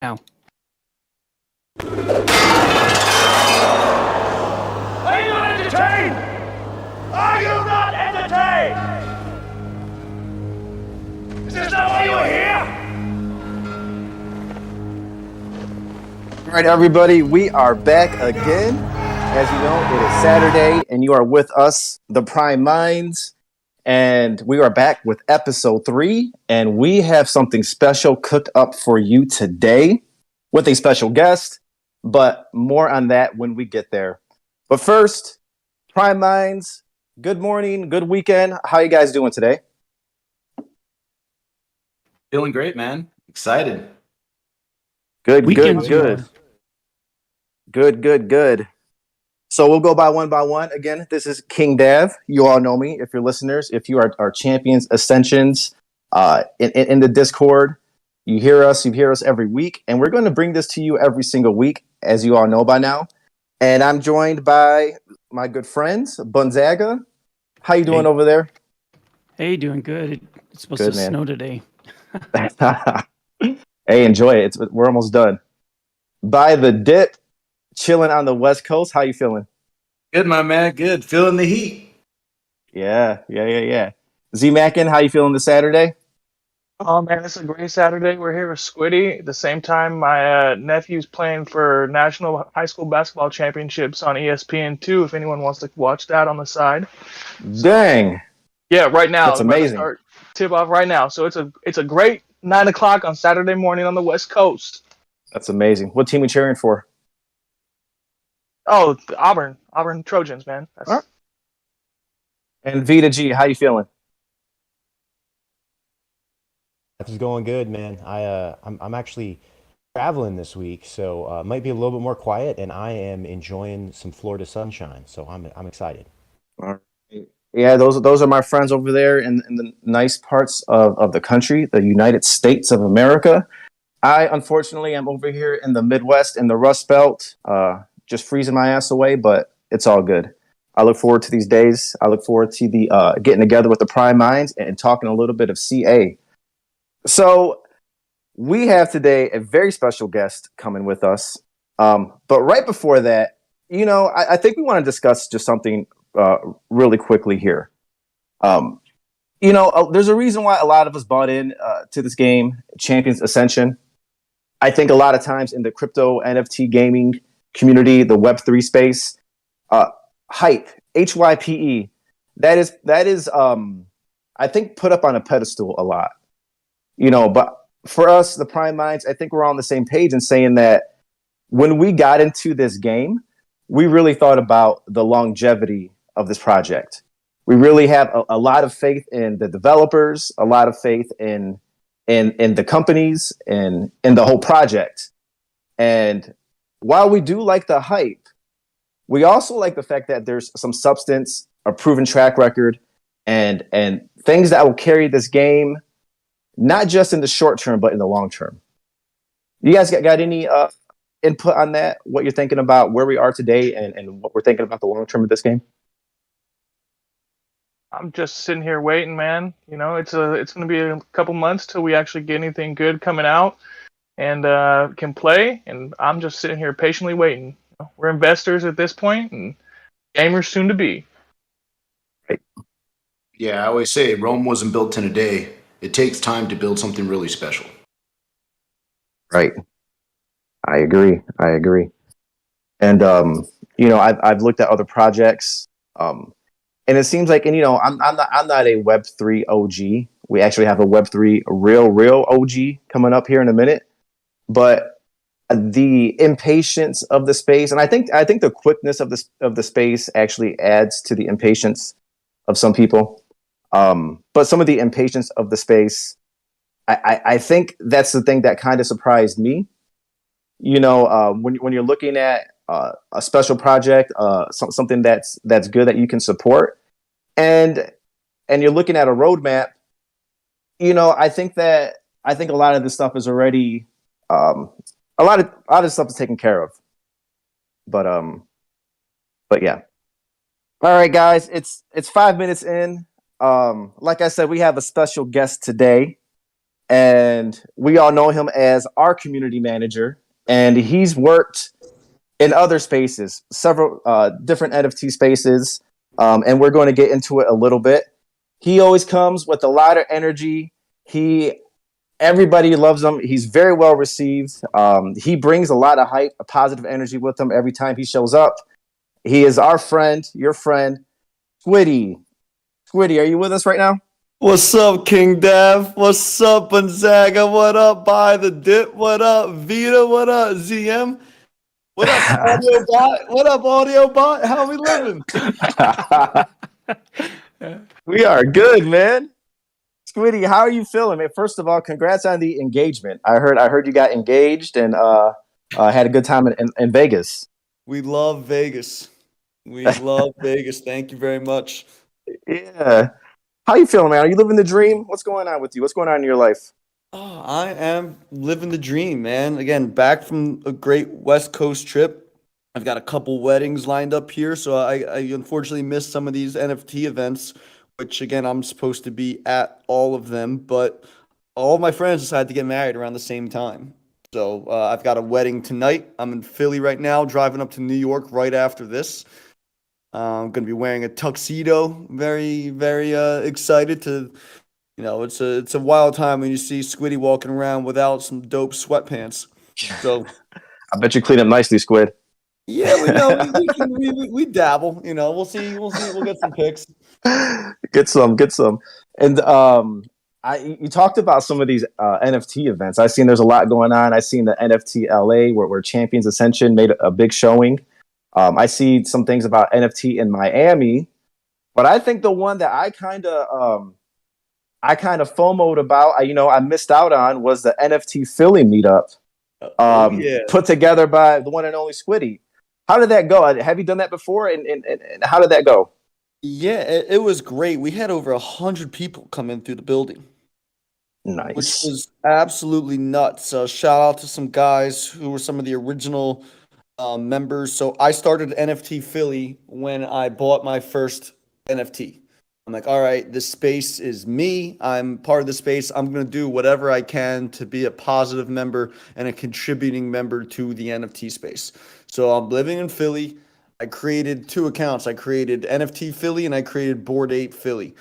Now. Are you not entertained? Are you not entertained? Is this not why you are here? All right, everybody, we are back again. As you know, it is Saturday, and you are with us, the Prime Minds, and we are back with episode 3, and we have something special cooked up for you today with a special guest, but more on that when we get there. But first, Prime Minds, good morning, good weekend. How you guys doing today? Feeling great, man. Excited. Good. So we'll go by one. Again, this is King Dav. You all know me if you're listeners. If you are our Champions Ascensions in the Discord, you hear us every week. And we're going to bring this to you every single week, as you all know by now. And I'm joined by my good friends, Bunzaga. How you doing over there? Hey, doing good. It's supposed to snow today. Hey, enjoy it. We're almost done. By the dip, chilling on the West Coast. How you feeling? Good, my man. Good. Feeling the heat. Yeah. Z-Mackin, how you feeling this Saturday? Oh man, it's a great Saturday. We're here with Squiddy. At the same time, my nephew's playing for National High School Basketball Championships on ESPN2. If anyone wants to watch that on the side. Dang. Yeah, right now. That's amazing. Start tip off right now. So it's a great 9 o'clock on Saturday morning on the West Coast. That's amazing. What team are you cheering for? Oh, the Auburn Trojans, man. Right. And Vita G, how you feeling? It's going good, man. I'm actually traveling this week, so might be a little bit more quiet, and I am enjoying some Florida sunshine. So I'm excited. All right. Yeah, those are my friends over there in the nice parts of the country, the United States of America. I unfortunately am over here in the Midwest in the Rust Belt, just freezing my ass away, but it's all good. I look forward to these days. I look forward to the getting together with the Prime Minds and talking a little bit of CA. So we have today a very special guest coming with us. But right before that, I think we want to discuss just something really quickly here. There's a reason why a lot of us bought in to this game, Champions Ascension. I think a lot of times in the crypto NFT gaming community, the Web3 space, hype, HYPE, that is I think put up on a pedestal a lot. But for us, the Prime Minds, I think we're on the same page in saying that when we got into this game, we really thought about the longevity of this project. We really have a lot of faith in the developers, a lot of faith in the companies and in the whole project. And while we do like the hype, we also like the fact that there's some substance, a proven track record, and things that will carry this game, not just in the short term, but in the long term. You guys got any input on that? What you're thinking about where we are today and what we're thinking about the long term of this game? I'm just sitting here waiting, man. It's going to be a couple months till we actually get anything good coming out and can play. And I'm just sitting here patiently waiting. We're investors at this point and gamers soon to be. Right. Yeah, I always say Rome wasn't built in a day. It takes time to build something really special. Right. I agree. And I've looked at other projects, and it seems like, I'm not a Web3 OG. We actually have a Web3 real OG coming up here in a minute, but the impatience of the space, and I think the quickness of the space actually adds to the impatience of some people. But some of the impatience of the space, I think that's the thing that kind of surprised me. When you're looking at a special project, something that's good that you can support, and you're looking at a roadmap, I think a lot of this stuff is already a lot of this stuff is taken care of. But yeah. All right, guys, it's 5 minutes in. Like I said, we have a special guest today. and we all know him as our community manager. And he's worked in other spaces, several different NFT spaces, and we're going to get into it a little bit. He always comes with a lot of energy. Everybody loves him. He's very well received. He brings a lot of hype, a positive energy with him every time he shows up. He is our friend, your friend, Squiddy. Squiddy, are you with us right now? What's up, King Dev? What's up, Gonzaga? What up, By the Dip? What up, Vita? What up, ZM? What up, Audio Bot? What up, Audio Bot? How we living? We are good, man. Squiddy, how are you feeling, man? First of all, congrats on the engagement. I heard you got engaged and had a good time in Vegas. We love Vegas. We love Vegas. Thank you very much. Yeah. How you feeling, man? Are you living the dream? What's going on with you? What's going on in your life? Oh, I am living the dream, man. Again, back from a great West Coast trip. I've got a couple weddings lined up here, so I unfortunately missed some of these NFT events, which, again, I'm supposed to be at all of them, but all of my friends decided to get married around the same time. So I've got a wedding tonight. I'm in Philly right now, driving up to New York right after this. I'm going to be wearing a tuxedo. Very, very excited to, it's a wild time when you see Squiddy walking around without some dope sweatpants. So I bet you clean up nicely, Squid. Yeah, we know we dabble. We'll see. We'll get some pics. Get some. And you talked about some of these NFT events. I've seen there's a lot going on. I've seen the NFT LA where Champions Ascension made a big showing. I see some things about NFT in Miami, but I think the one that I kind of FOMO'd about, I missed out on was the NFT Philly meetup, put together by the one and only Squiddy. How did that go? Have you done that before? And how did that go? Yeah, it was great. We had over 100 people come in through the building. Nice. Which was absolutely nuts. Shout out to some guys who were some of the original members. So I started NFT Philly when I bought my first NFT. I'm like, all right, this space is me. I'm part of the space. I'm going to do whatever I can to be a positive member and a contributing member to the NFT space. So I'm living in Philly. I created 2 accounts. I created NFT Philly and I created Bored Ape Philly.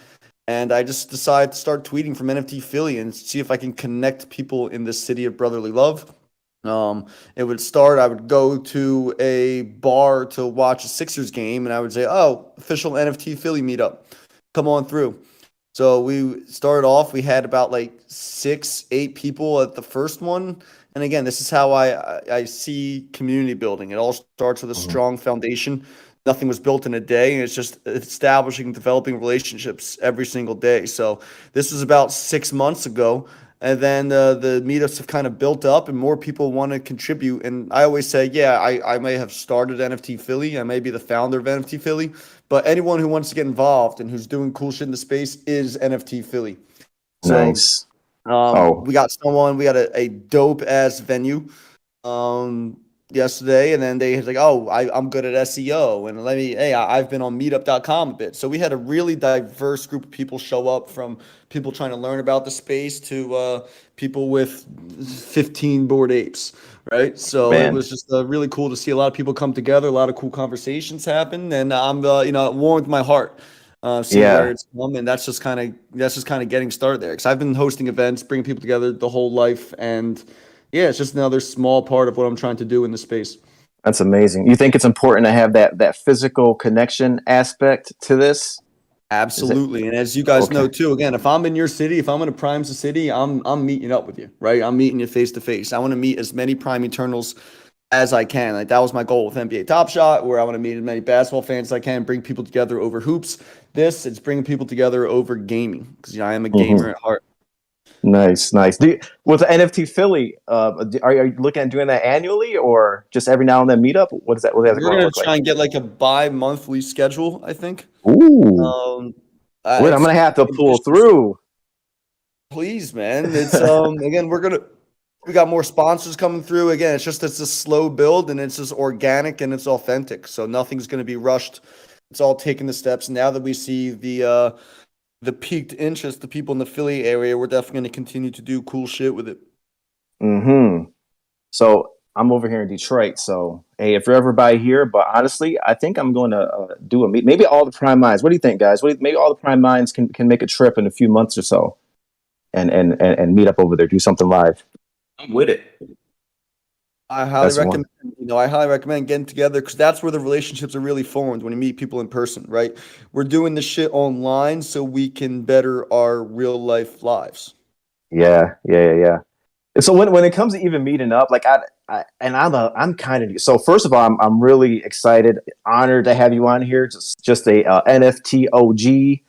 And I just decided to start tweeting from NFT Philly and see if I can connect people in this city of brotherly love. It would start, I would go to a bar to watch a Sixers game and I would say, oh, official NFT Philly meetup, come on through. So we started off, we had about like 6-8 people at the first one. And again, this is how I see community building. It all starts with a strong foundation. Nothing was built in a day, and it's just establishing, developing relationships every single day. So this was about 6 months ago. And then the meetups have kind of built up and more people want to contribute. And I always say, yeah, I may have started NFT Philly. I may be the founder of NFT Philly. But anyone who wants to get involved and who's doing cool shit in the space is NFT Philly. So, nice. We got a dope-ass venue yesterday. And then they was like, oh, I'm good at SEO. And I've been on meetup.com a bit. So we had a really diverse group of people show up, from people trying to learn about the space to people with 15 bored apes, right? So It was just really cool to see a lot of people come together, a lot of cool conversations happen, and I'm it warmed my heart seeing where it's come, and that's just kind of getting started there, because I've been hosting events, bringing people together the whole life, and yeah, it's just another small part of what I'm trying to do in the space. That's amazing. You think it's important to have that physical connection aspect to this? Absolutely. And as you guys know too, again, if I'm in your city, if I'm in a Prime city, I'm meeting up with you, right? I'm meeting you face to face. I want to meet as many Prime Eternals as I can. Like, that was my goal with NBA Top Shot, where I want to meet as many basketball fans as I can, bring people together over hoops. It's bringing people together over gaming, because I am a gamer at heart. Nice. With the NFT Philly, are you looking at doing that annually or just every now and then meetup? What is that? We're going to try and get like a bi-monthly schedule, I think. Ooh. I'm going to have to pull through. Please, man. It's again, we got more sponsors coming through. Again, it's a slow build, and it's just organic and it's authentic. So nothing's going to be rushed. It's all taking the steps. Now that we see the the piqued interest, the people in the Philly area, we're definitely going to continue to do cool shit with it. So I'm over here in Detroit. So hey, if you're ever by here, but honestly, I think I'm going to do a meet. Maybe all the prime minds. What do you think, guys? Maybe all the prime minds can make a trip in a few months or so, and meet up over there, do something live. I'm with it. I highly recommend getting together because that's where the relationships are really formed when you meet people in person, right? We're doing this shit online so we can better our real life lives. Yeah. And so when it comes to even meeting up, like I'm kind of so. First of all, I'm really excited, honored to have you on here. Just a NFT OG,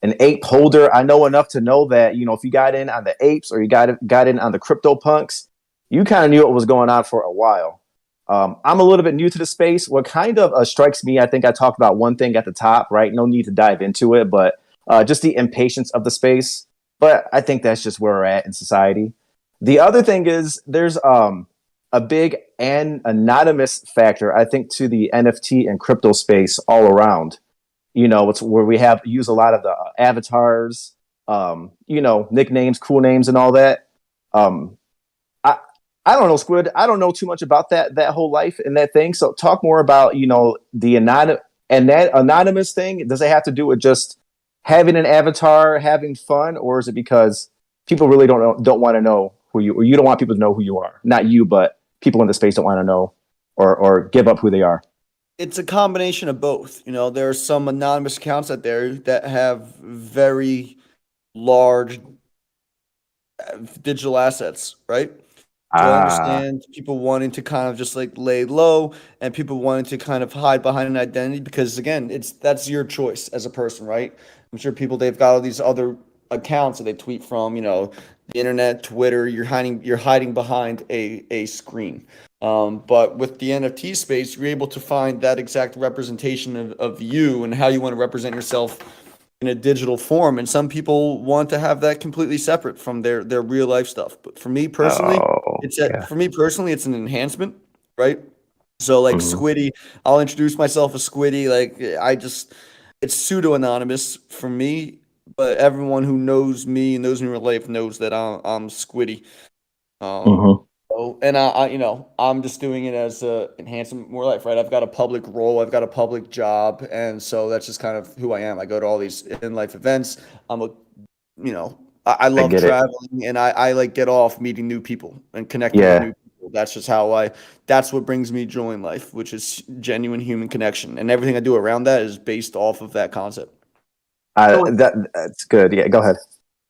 an ape holder. I know enough to know that if you got in on the apes or you got in on the crypto punks, you kind of knew what was going on for a while. I'm a little bit new to the space. What kind of strikes me, I think I talked about one thing at the top, right? No need to dive into it, but just the impatience of the space. But I think that's just where we're at in society. The other thing is there's a big and anonymous factor, I think, to the NFT and crypto space all around. It's where we use a lot of the avatars, nicknames, cool names, and all that. I don't know, Squid. I don't know too much about that whole life and that thing. So talk more about the anonymous thing. Does it have to do with just having an avatar, having fun, or is it because people really don't want to know who you, or you don't want people to know who you are? Not you, but people in the space don't want to know or give up who they are. It's a combination of both. There are some anonymous accounts out there that have very large digital assets, right? So I understand people wanting to kind of just like lay low and people wanting to kind of hide behind an identity because again, that's your choice as a person, right? I'm sure they've got all these other accounts that they tweet from, the internet, Twitter, you're hiding behind a screen. But with the NFT space, you're able to find that exact representation of you and how you want to represent yourself in a digital form. And some people want to have that completely separate from their real life stuff. But for me personally, it's an enhancement, right? So like Squiddy, I'll introduce myself as Squiddy. Like it's pseudo anonymous for me, but everyone who knows me and knows me in real life knows that I'm Squiddy. And I'm just doing it as a enhancement more life, right? I've got a public role, I've got a public job, and so that's just kind of who I am. I go to all these in life events. I love traveling, and I like get off meeting new people and connecting with new people. That's just that's what brings me joy in life, which is genuine human connection, and everything I do around that is based off of that concept. That's good. Yeah, go ahead.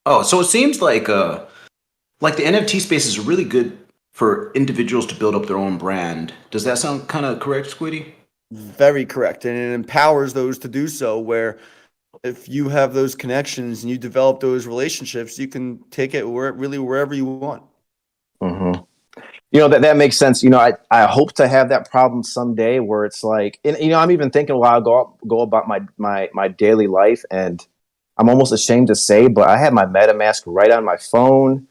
Oh, so it seems like the NFT space is really good for individuals to build up their own brand. Does that sound kind of correct, Squiddy? Very correct. And it empowers those to do so, where if you have those connections and you develop those relationships, you can take it wherever you want. That makes sense. I hope to have that problem someday where it's like, and, I'm even thinking while I go about my daily life, and I'm almost ashamed to say, but I have my MetaMask right on my phone.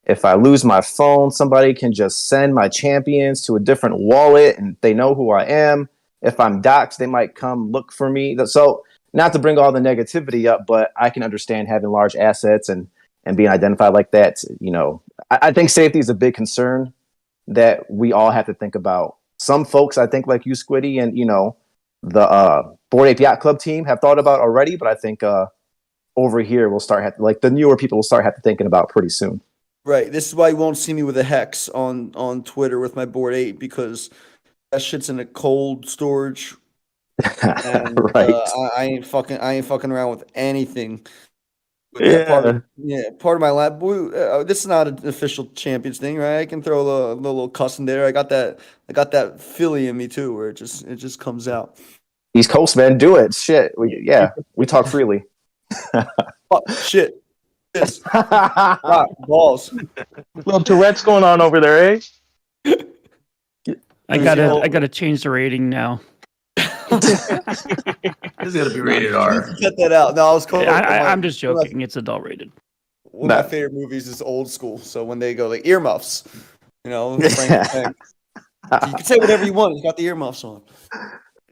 If I lose my phone, somebody can just send my champions to a different wallet and they know who I am. If I'm doxxed, they might come look for me. So not to bring all the negativity up, but I can understand having large assets and being identified like that. I think safety is a big concern that we all have to think about. Some folks, I think like you, Squiddy, and, the Bored Ape Yacht Club team have thought about already, but I think over here we'll start the newer people will start thinking about pretty soon. Right. This is why you won't see me with a hex on Twitter with my Bored Ape, because that shit's in a cold storage. And, right. I ain't fucking around with anything. Yeah. Part of my lab. This is not an official Champions thing, right? I can throw a little cuss in there. I got that Philly in me too, where it just comes out. East Coast, man, do it. Shit. We talk freely. Oh, shit. Balls. Little Tourette's going on over there, eh? I gotta change the rating now. This is gonna be rated R. Cut that out. No, I was cool. I'm just joking. It's adult rated. One of my favorite movies is Old School. So when they go like earmuffs, Frank, you can say whatever you want. He's got the earmuffs on.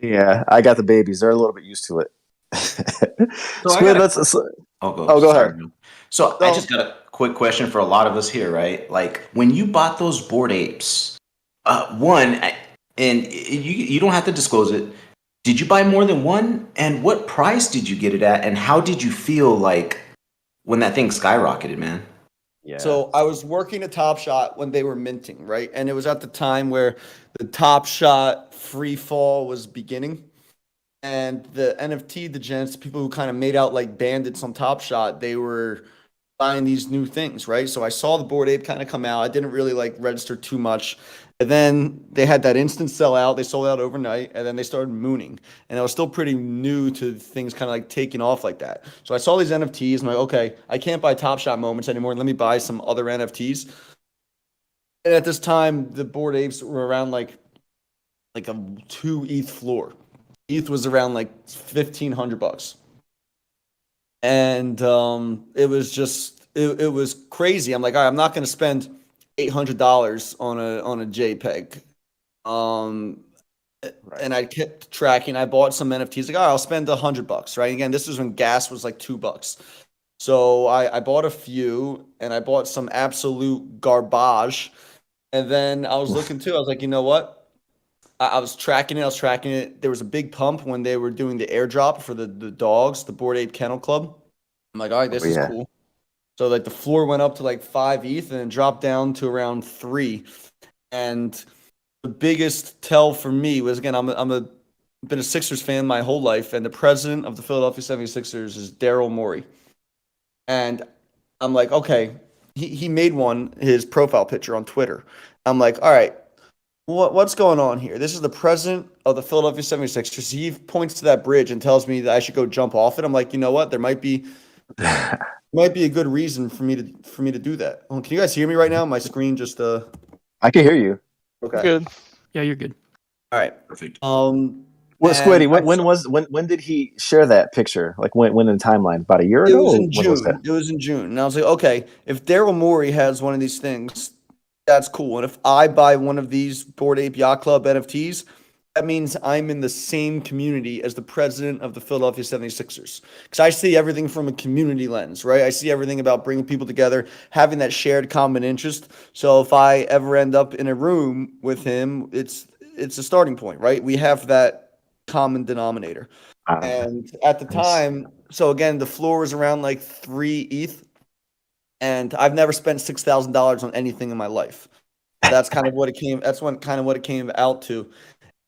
Yeah, I got the babies. They're a little bit used to it. So Go Sorry, ahead. man. So I just got a quick question for a lot of us here, right? Like when you bought those Bored Apes, and you don't have to disclose it. Did you buy more than one? And what price did you get it at? And how did you feel like when that thing skyrocketed, man? Yeah. So I was working at Top Shot when they were minting, right? And it was at the time where the Top Shot free fall was beginning. And the NFT degenerates, people who kind of made out like bandits on Top Shot, they were buying these new things, right? So I saw the Bored Ape kind of come out. I didn't really like register too much. And then they had that instant sellout. They sold out overnight, and then they started mooning. And I was still pretty new to things kind of like taking off like that. So I saw these NFTs. And I'm like, okay, I can't buy Top Shot moments anymore. Let me buy some other NFTs. And at this time, the Bored Apes were around like a 2 ETH floor. ETH was around like $1,500. And it was just it was crazy. I'm like, all right, I'm not going to spend $800 on a JPEG. And I kept tracking. I bought some NFTs. Like, all right, I'll spend $100, right? Again, this was when gas was like $2. So I bought a few, and I bought some absolute garbage. And then I was looking too. I was like, you know what? I was tracking it. There was a big pump when they were doing the airdrop for the dogs, the Bored Ape Kennel Club. I'm like, all right, this is cool. So like the floor went up to like 5 ETH and then dropped down to around 3. And the biggest tell for me was, again, I'm been a Sixers fan my whole life, and the president of the Philadelphia 76ers is Daryl Morey. And I'm like, okay, he made his profile picture on Twitter. I'm like, all right, what's going on here? This is the president of the Philadelphia 76ers. He points to that bridge and tells me that I should go jump off it. I'm like, you know what? There might be a good reason for me to do that. Can you guys hear me right now? My screen just I can hear you. Okay. Good. Yeah, you're good. All right. Perfect. Well, Squiddy, when did he share that picture? Like when in the timeline? About a year ago? It was in When was June. that? It was in June. And I was like, okay, if Daryl Morey has one of these things, that's cool. And if I buy one of these Bored Ape Yacht Club NFTs, that means I'm in the same community as the president of the Philadelphia 76ers. Because I see everything from a community lens, right? I see everything about bringing people together, having that shared common interest. So if I ever end up in a room with him, it's a starting point, right? We have that common denominator. And at the time, so again, the floor was around like 3 ETH. And I've never spent $6,000 on anything in my life. That's kind of what it came. That's what it came out to.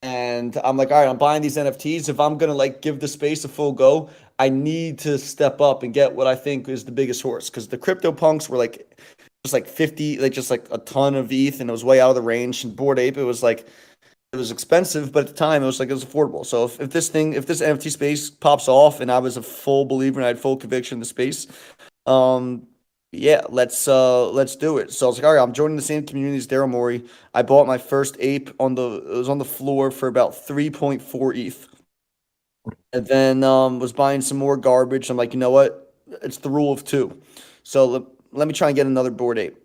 And I'm like, all right, I'm buying these NFTs. If I'm gonna like give the space a full go, I need to step up and get what I think is the biggest horse. Because the crypto punks were like just like 50, like just like a ton of ETH, and it was way out of the range. And Bored Ape, it was expensive, but at the time it was affordable. So if this NFT space pops off, and I was a full believer and I had full conviction in the space, yeah, let's do it. So I was like, all right, I'm joining the same community as Daryl Morey. I bought my first ape it was on the floor for about 3.4 ETH. And then was buying some more garbage. I'm like, you know what? It's the rule of 2. So let me try and get another Bored Ape.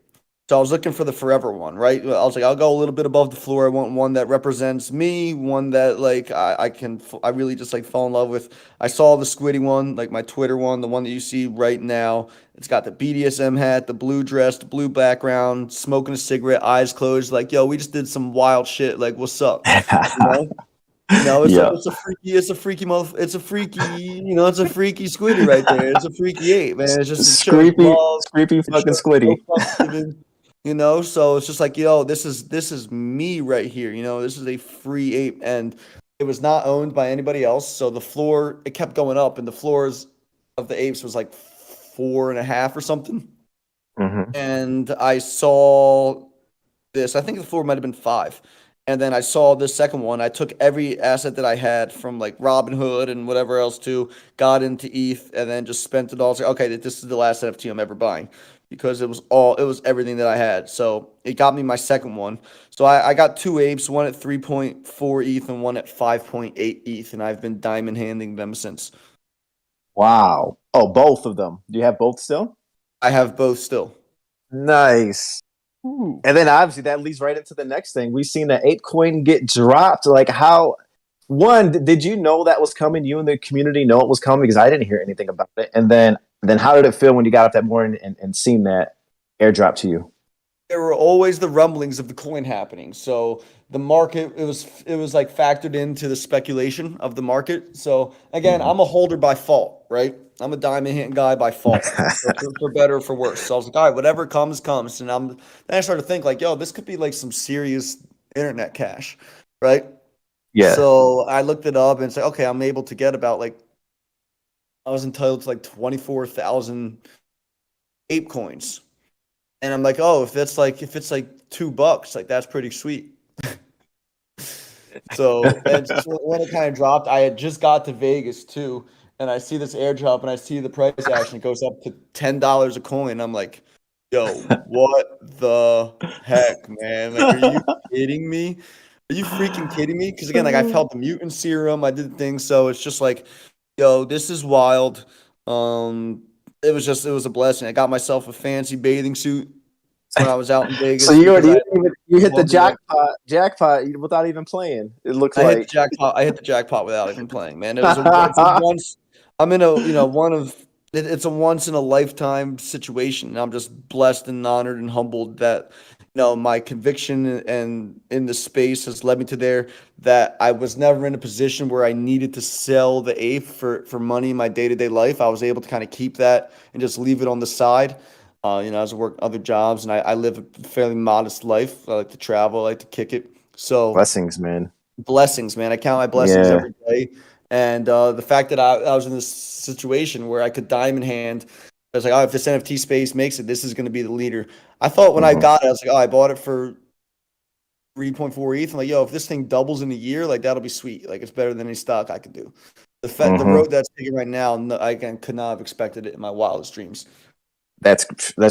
So I was looking for the forever one, right? I was like, I'll go a little bit above the floor. I want one that represents me, one that like I really just like fall in love with. I saw the Squiddy one, like my Twitter one, the one that you see right now. It's got the BDSM hat, the blue dress, the blue background, smoking a cigarette, eyes closed, like, yo, we just did some wild shit. Like, what's up? You know? No, it's a freaky Squiddy right there. It's a freaky ape, man. It's just Screepy fucking Squiddy. You know, so it's just like, yo, this is me right here. You know, this is a free ape, and it was not owned by anybody else. So the floor, it kept going up, and the floors of the apes was like 4.5 or something. Mm-hmm. And I saw this. I think the floor might have been 5. And then I saw this second one. I took every asset that I had from like Robinhood and whatever else too, got into ETH, and then just spent it all. So, okay, this is the last NFT I'm ever buying, because it was everything that I had. So it got me my second one. So I got 2 apes, one at 3.4 ETH and one at 5.8 ETH, and I've been diamond handing them since. Wow. Oh, both of them. Do you have both still? I have both still. Nice. Ooh. And then obviously that leads right into the next thing. We've seen the ape coin get dropped. Like, how? One, did you know that was coming? You and the community know it was coming? Because I didn't hear anything about it. And then then how did it feel when you got up that morning and seen that airdrop to you? There were always the rumblings of the coin happening. So the market, it was like factored into the speculation of the market. So again, I'm a holder by fault, right? I'm a diamond hitting guy by fault, for better or for worse. So I was like, all right, whatever comes, comes. And then I started to think like, yo, this could be like some serious internet cash, right? Yeah. So I looked it up and said, okay, I'm able to get about like, I was entitled to like 24,000 ape coins. And I'm like, oh, if it's like $2, like that's pretty sweet. So and just when it kind of dropped, I had just got to Vegas too, and I see this airdrop and I see the price action. It goes up to $10 a coin. I'm like, yo, what the heck, man? Like, are you kidding me? Are you freaking kidding me? Because again, like I've held the mutant serum, I did things, so it's just like, yo, this is wild. It was a blessing. I got myself a fancy bathing suit when I was out in Vegas. So you hit the jackpot without even playing. It looks I like hit the jackpot. I hit the jackpot without even playing, man. It was it's a once. I'm in a it's a once in a lifetime situation. And I'm just blessed and honored and humbled that my conviction and in the space has led me to there, that I was never in a position where I needed to sell the ape for money in my day-to-day life. I was able to kind of keep that and just leave it on the side. As I work other jobs, and I live a fairly modest life. I like to travel, I like to kick it. So blessings, man. I count my blessings every day. And the fact that I was in this situation where I could diamond hand, I was like, oh, if this NFT space makes it, this is going to be the leader. I thought when I got it, I was like, oh, I bought it for 3.4 ETH. I'm like, yo, if this thing doubles in a year, like that'll be sweet. Like it's better than any stock I could do. The road that's taking right now, I could not have expected it in my wildest dreams. That's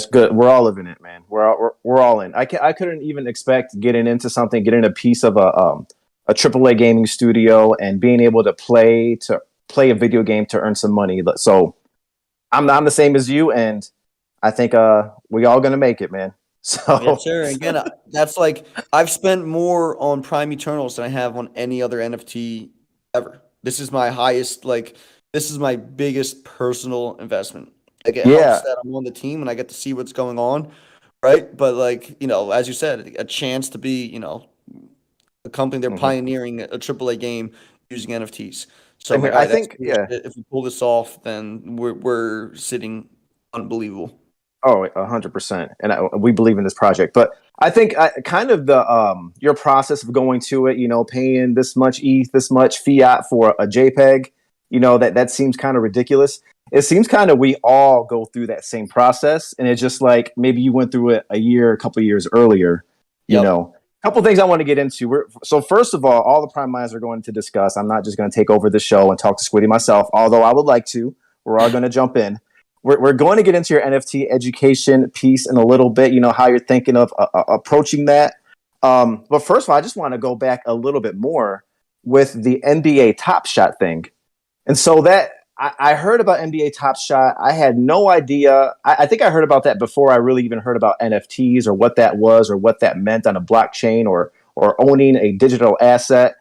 good. We're all living it, man. We're all in. I couldn't even expect getting into a piece of a AAA gaming studio and being able to play a video game to earn some money. So I'm the same as you, and I think we all gonna make it, man. So yes, sir. Again, that's like I've spent more on Prime Eternals than I have on any other NFT ever. This is my highest, this is my biggest personal investment. Like it helps that I'm on the team and I get to see what's going on, right? But as you said, a chance to be, a company they're pioneering a AAA game using NFTs. So I think if we pull this off, then we're sitting unbelievable. Oh, 100%, and we believe in this project. But I think kind of your process of going to it, paying this much ETH, this much fiat for a JPEG, that seems kind of ridiculous. It seems kind of we all go through that same process, and it's just like maybe you went through it a couple of years earlier. A couple things I want to get into. So first of all the Prime minds are going to discuss. I'm not just going to take over the show and talk to Squiddy myself, although I would like to. We're all going to jump in. We're going to get into your NFT education piece in a little bit. How you're thinking of approaching that. But first of all, I just want to go back a little bit more with the NBA Top Shot thing, and so that. I heard about NBA Top Shot. I had no idea. I think I heard about that before I really even heard about NFTs or what that was or what that meant on a blockchain or owning a digital asset.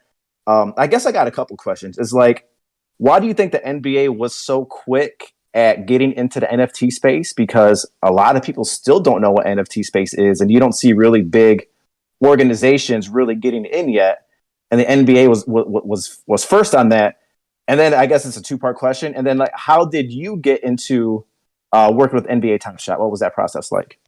I guess I got a couple questions. It's like, why do you think the NBA was so quick at getting into the NFT space? Because a lot of people still don't know what NFT space is, and you don't see really big organizations really getting in yet. And the NBA was first on that. And then I guess it's a two-part question. And then how did you get into working with NBA Top Shot? What was that process like?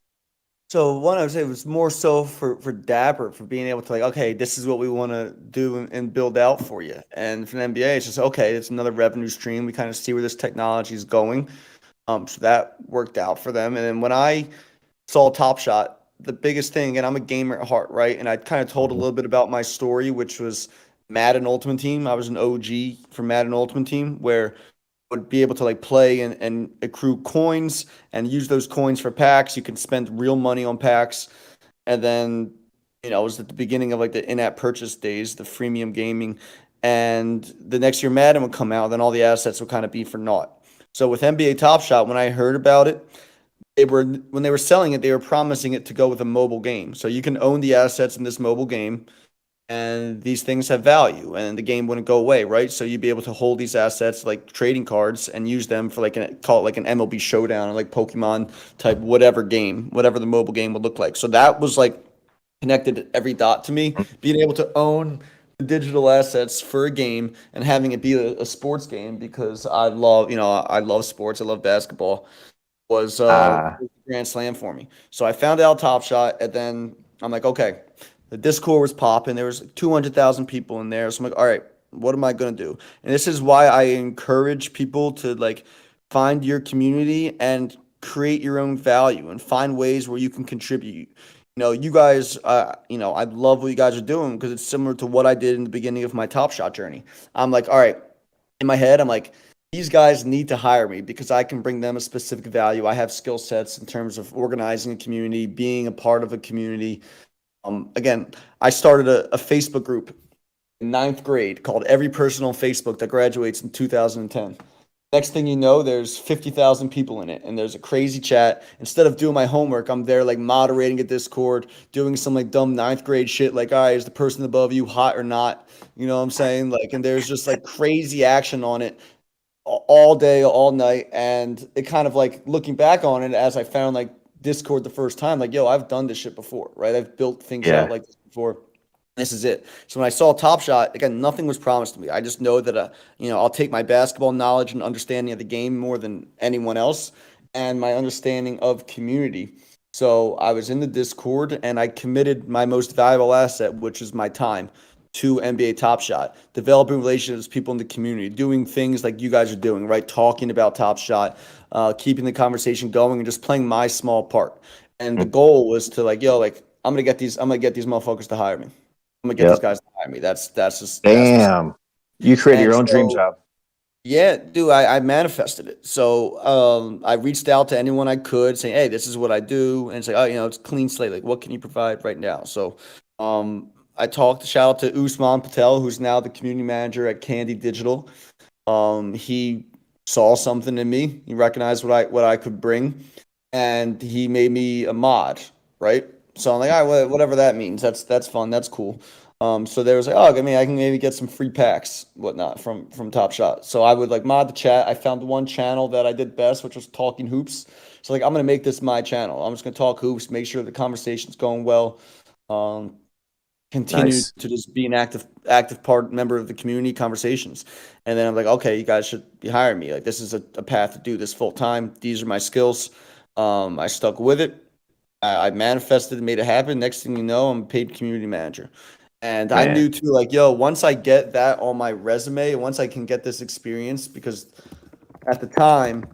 So one, I would say it was more so for Dapper, for being able to okay, this is what we want to do and build out for you. And for the NBA, it's just, okay, it's another revenue stream. We kind of see where this technology is going. So that worked out for them. And then when I saw Top Shot, the biggest thing, and I'm a gamer at heart, right? And I kind of told a little bit about my story, which was Madden Ultimate Team. I was an OG for Madden Ultimate Team, where I would be able to play and accrue coins and use those coins for packs. You can spend real money on packs. And then, it was at the beginning of the in-app purchase days, the freemium gaming. And the next year Madden would come out, then all the assets would kind of be for naught. So with NBA Top Shot, when I heard about it, when they were selling it, they were promising it to go with a mobile game. So you can own the assets in this mobile game. and these things have value, and the game wouldn't go away, right? So you'd be able to hold these assets like trading cards and use them for call it like an MLB Showdown or like Pokemon type whatever game, whatever the mobile game would look like. So that was like connected every dot to me, being able to own the digital assets for a game and having it be a sports game, because I love sports, I love basketball, was a grand slam for me. So I found out Top Shot, and then I'm like, okay, the Discord was popping. There was 200,000 people in there. So I'm like, all right, what am I going to do? And this is why I encourage people to like find your community and create your own value and find ways where you can contribute. You guys, I love what you guys are doing, because it's similar to what I did in the beginning of my Top Shot journey. I'm like, all right, in my head, I'm like, these guys need to hire me because I can bring them a specific value. I have skill sets in terms of organizing a community, being a part of a community. Again, I started a Facebook group in 9th grade called Every Person on Facebook that graduates in 2010. Next thing you know, there's 50,000 people in it, and there's a crazy chat. Instead of doing my homework, I'm there like moderating a Discord, doing some like dumb 9th grade shit, like, all right, is the person above you hot or not? You know what I'm saying? Like, and there's just like crazy action on it all day, all night. And it kind of like, looking back on it, as I found like Discord the first time, like, yo, I've done this shit before, right? I've built things out like this before. This is it. So when I saw Top Shot, again, nothing was promised to me. I just know that, I'll take my basketball knowledge and understanding of the game more than anyone else, and my understanding of community. So I was in the Discord, and I committed my most valuable asset, which is my time, to NBA Top Shot, developing relationships with people in the community, doing things like you guys are doing, right? Talking about Top Shot, keeping the conversation going, and just playing my small part. And the goal was to I'm gonna get these motherfuckers to hire me. I'm gonna get these guys to hire me. That's just damn. You created your own dream job. Yeah, dude, I manifested it. So I reached out to anyone I could, saying, hey, this is what I do, and say, it's clean slate. Like, what can you provide right now? So I shout out to Usman Patel, who's now the community manager at Candy Digital. He saw something in me. He recognized what I could bring, and he made me a mod, right? So I'm like, all right, whatever that means. That's fun. That's cool. So there was like, I can maybe get some free packs, whatnot from Top Shot. So I would like mod the chat. I found one channel that I did best, which was Talking Hoops. So like, I'm gonna make this my channel. I'm just gonna talk hoops, make sure the conversation's going well. Continue to just be an active member of the community conversations. And then I'm like, okay, you guys should be hiring me. Like, this is a path to do this full time. These are my skills. I stuck with it. I manifested and made it happen. Next thing you know, I'm a paid community manager. And I knew too, like, once I get that on my resume, once I can get this experience, because at the time,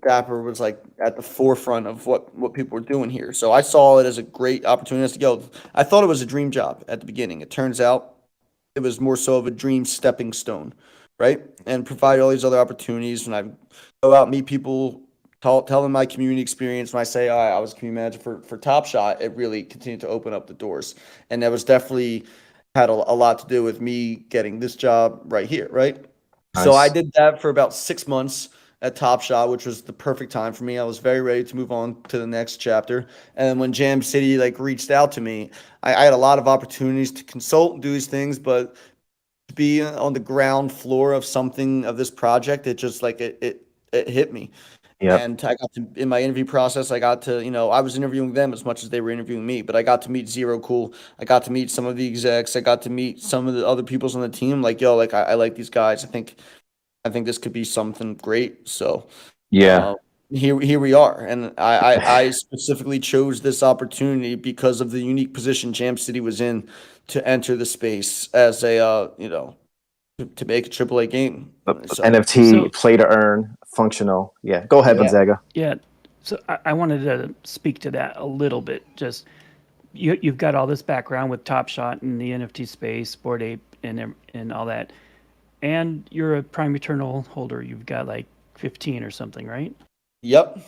Dapper was like at the forefront of what people were doing here. So I saw it as a great opportunity. I thought it was a dream job at the beginning. It turns out it was more so of a dream stepping stone, right? And provide all these other opportunities. When I go out, meet people, tell them my community experience. When I say I was community manager for Top Shot, it really continued to open up the doors. And that was definitely had a lot to do with me getting this job right here, right? Nice. So I did that for about 6 months at Top Shot, which was the perfect time for me. I was very ready to move on to the next chapter. And then when Jam City reached out to me, I had a lot of opportunities to consult and do these things, but to be on the ground floor of something of this project, it just it hit me. Yeah. And I got to, in my interview process, I got to, I was interviewing them as much as they were interviewing me, but I got to meet Zero Cool. I got to meet some of the execs. I got to meet some of the other peoples on the team. I like these guys. I think this could be something great. So here we are. And I specifically chose this opportunity because of the unique position Jam City was in to enter the space as a, to make a AAA game. So, NFT, play to earn, functional. Yeah, go ahead, Gonzaga. Yeah, so I wanted to speak to that a little bit. Just you've got all this background with Top Shot and the NFT space, Bored Ape, and all that, and you're a Prime Eternal holder. You've got like 15 or something, right? Yep.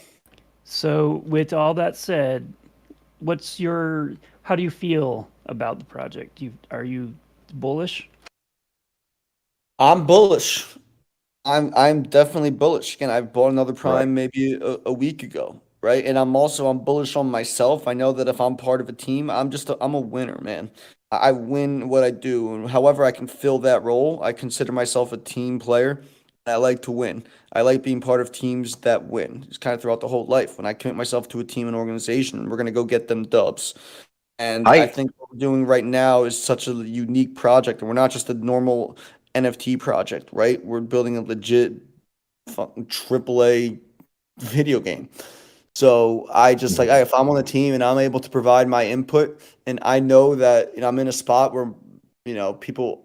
So with all that said, how do you feel about the project? Are you bullish? I'm bullish. I'm definitely bullish. Again, I bought another Prime maybe a week ago. right? And I'm bullish on myself. I know that if I'm part of a team, I'm a winner, man. I win what I do, and however I can fill that role, I consider myself a team player. I like to win. I like being part of teams that win. It's kind of throughout the whole life. When I commit myself to a team and organization, we're gonna go get them dubs. And I Hype. think what we're doing right now is such a unique project, and we're not just a normal NFT project, right? We're building a legit fucking AAA video game. So I just like, if I'm on the team and I'm able to provide my input, and I know that I'm in a spot where people,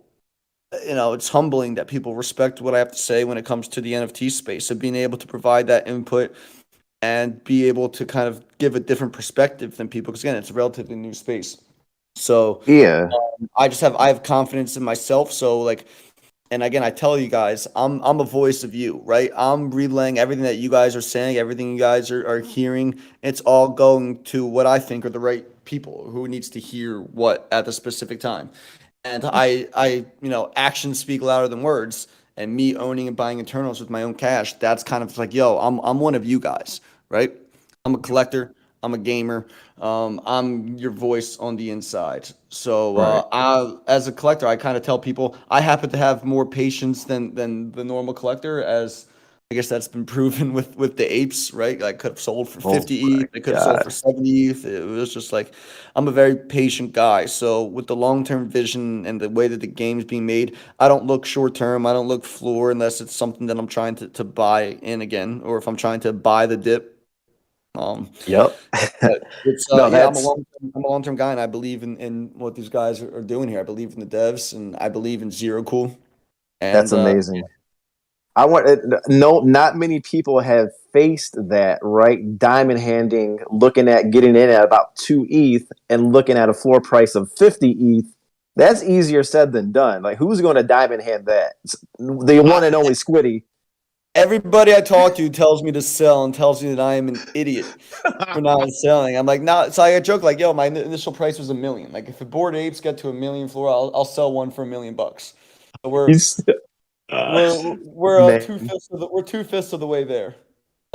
it's humbling that people respect what I have to say when it comes to the NFT space. So being able to provide that input and be able to kind of give a different perspective than people, because again, it's a relatively new space. So Yeah. I have confidence in myself. So like, and again, I tell you guys, I'm a voice of you, right? I'm relaying everything that you guys are saying, everything you guys are hearing. It's all going to what I think are the right people who needs to hear what at the specific time. And actions speak louder than words. And me owning and buying internals with my own cash, that's kind of like, yo, I'm one of you guys, right? I'm a collector. I'm a gamer. I'm your voice on the inside. So Right. as a collector, I kind of tell people I happen to have more patience than the normal collector, as I guess that's been proven with the apes, right? I could have sold for 50 ETH. I could have sold for 70 ETH. It was just like, I'm a very patient guy. So with the long-term vision and the way that the game's being made, I don't look short-term. I don't look floor unless it's something that I'm trying to buy in again, or if I'm trying to buy the dip. Yep. But it's No, yeah, that's I'm a long-term guy, and I believe in what these guys are doing here. I believe in the devs, and I believe in Zero Cool. And amazing. I want no, not many people have faced that, right? Diamond handing, looking at getting in at about 2 ETH and looking at a floor price of 50 ETH. That's easier said than done. Like, who's going to diamond hand that? The one and only Squiddy. everybody I talk to tells me to sell and tells me that I am an idiot for not selling. I'm like, no. So I joke like, yo, my initial price was $1 million. Like, if the Bored Apes get to $1 million floor, I'll sell one for $1 million bucks. So He's we're man. 2/5 of the we're 2/5 of the way there.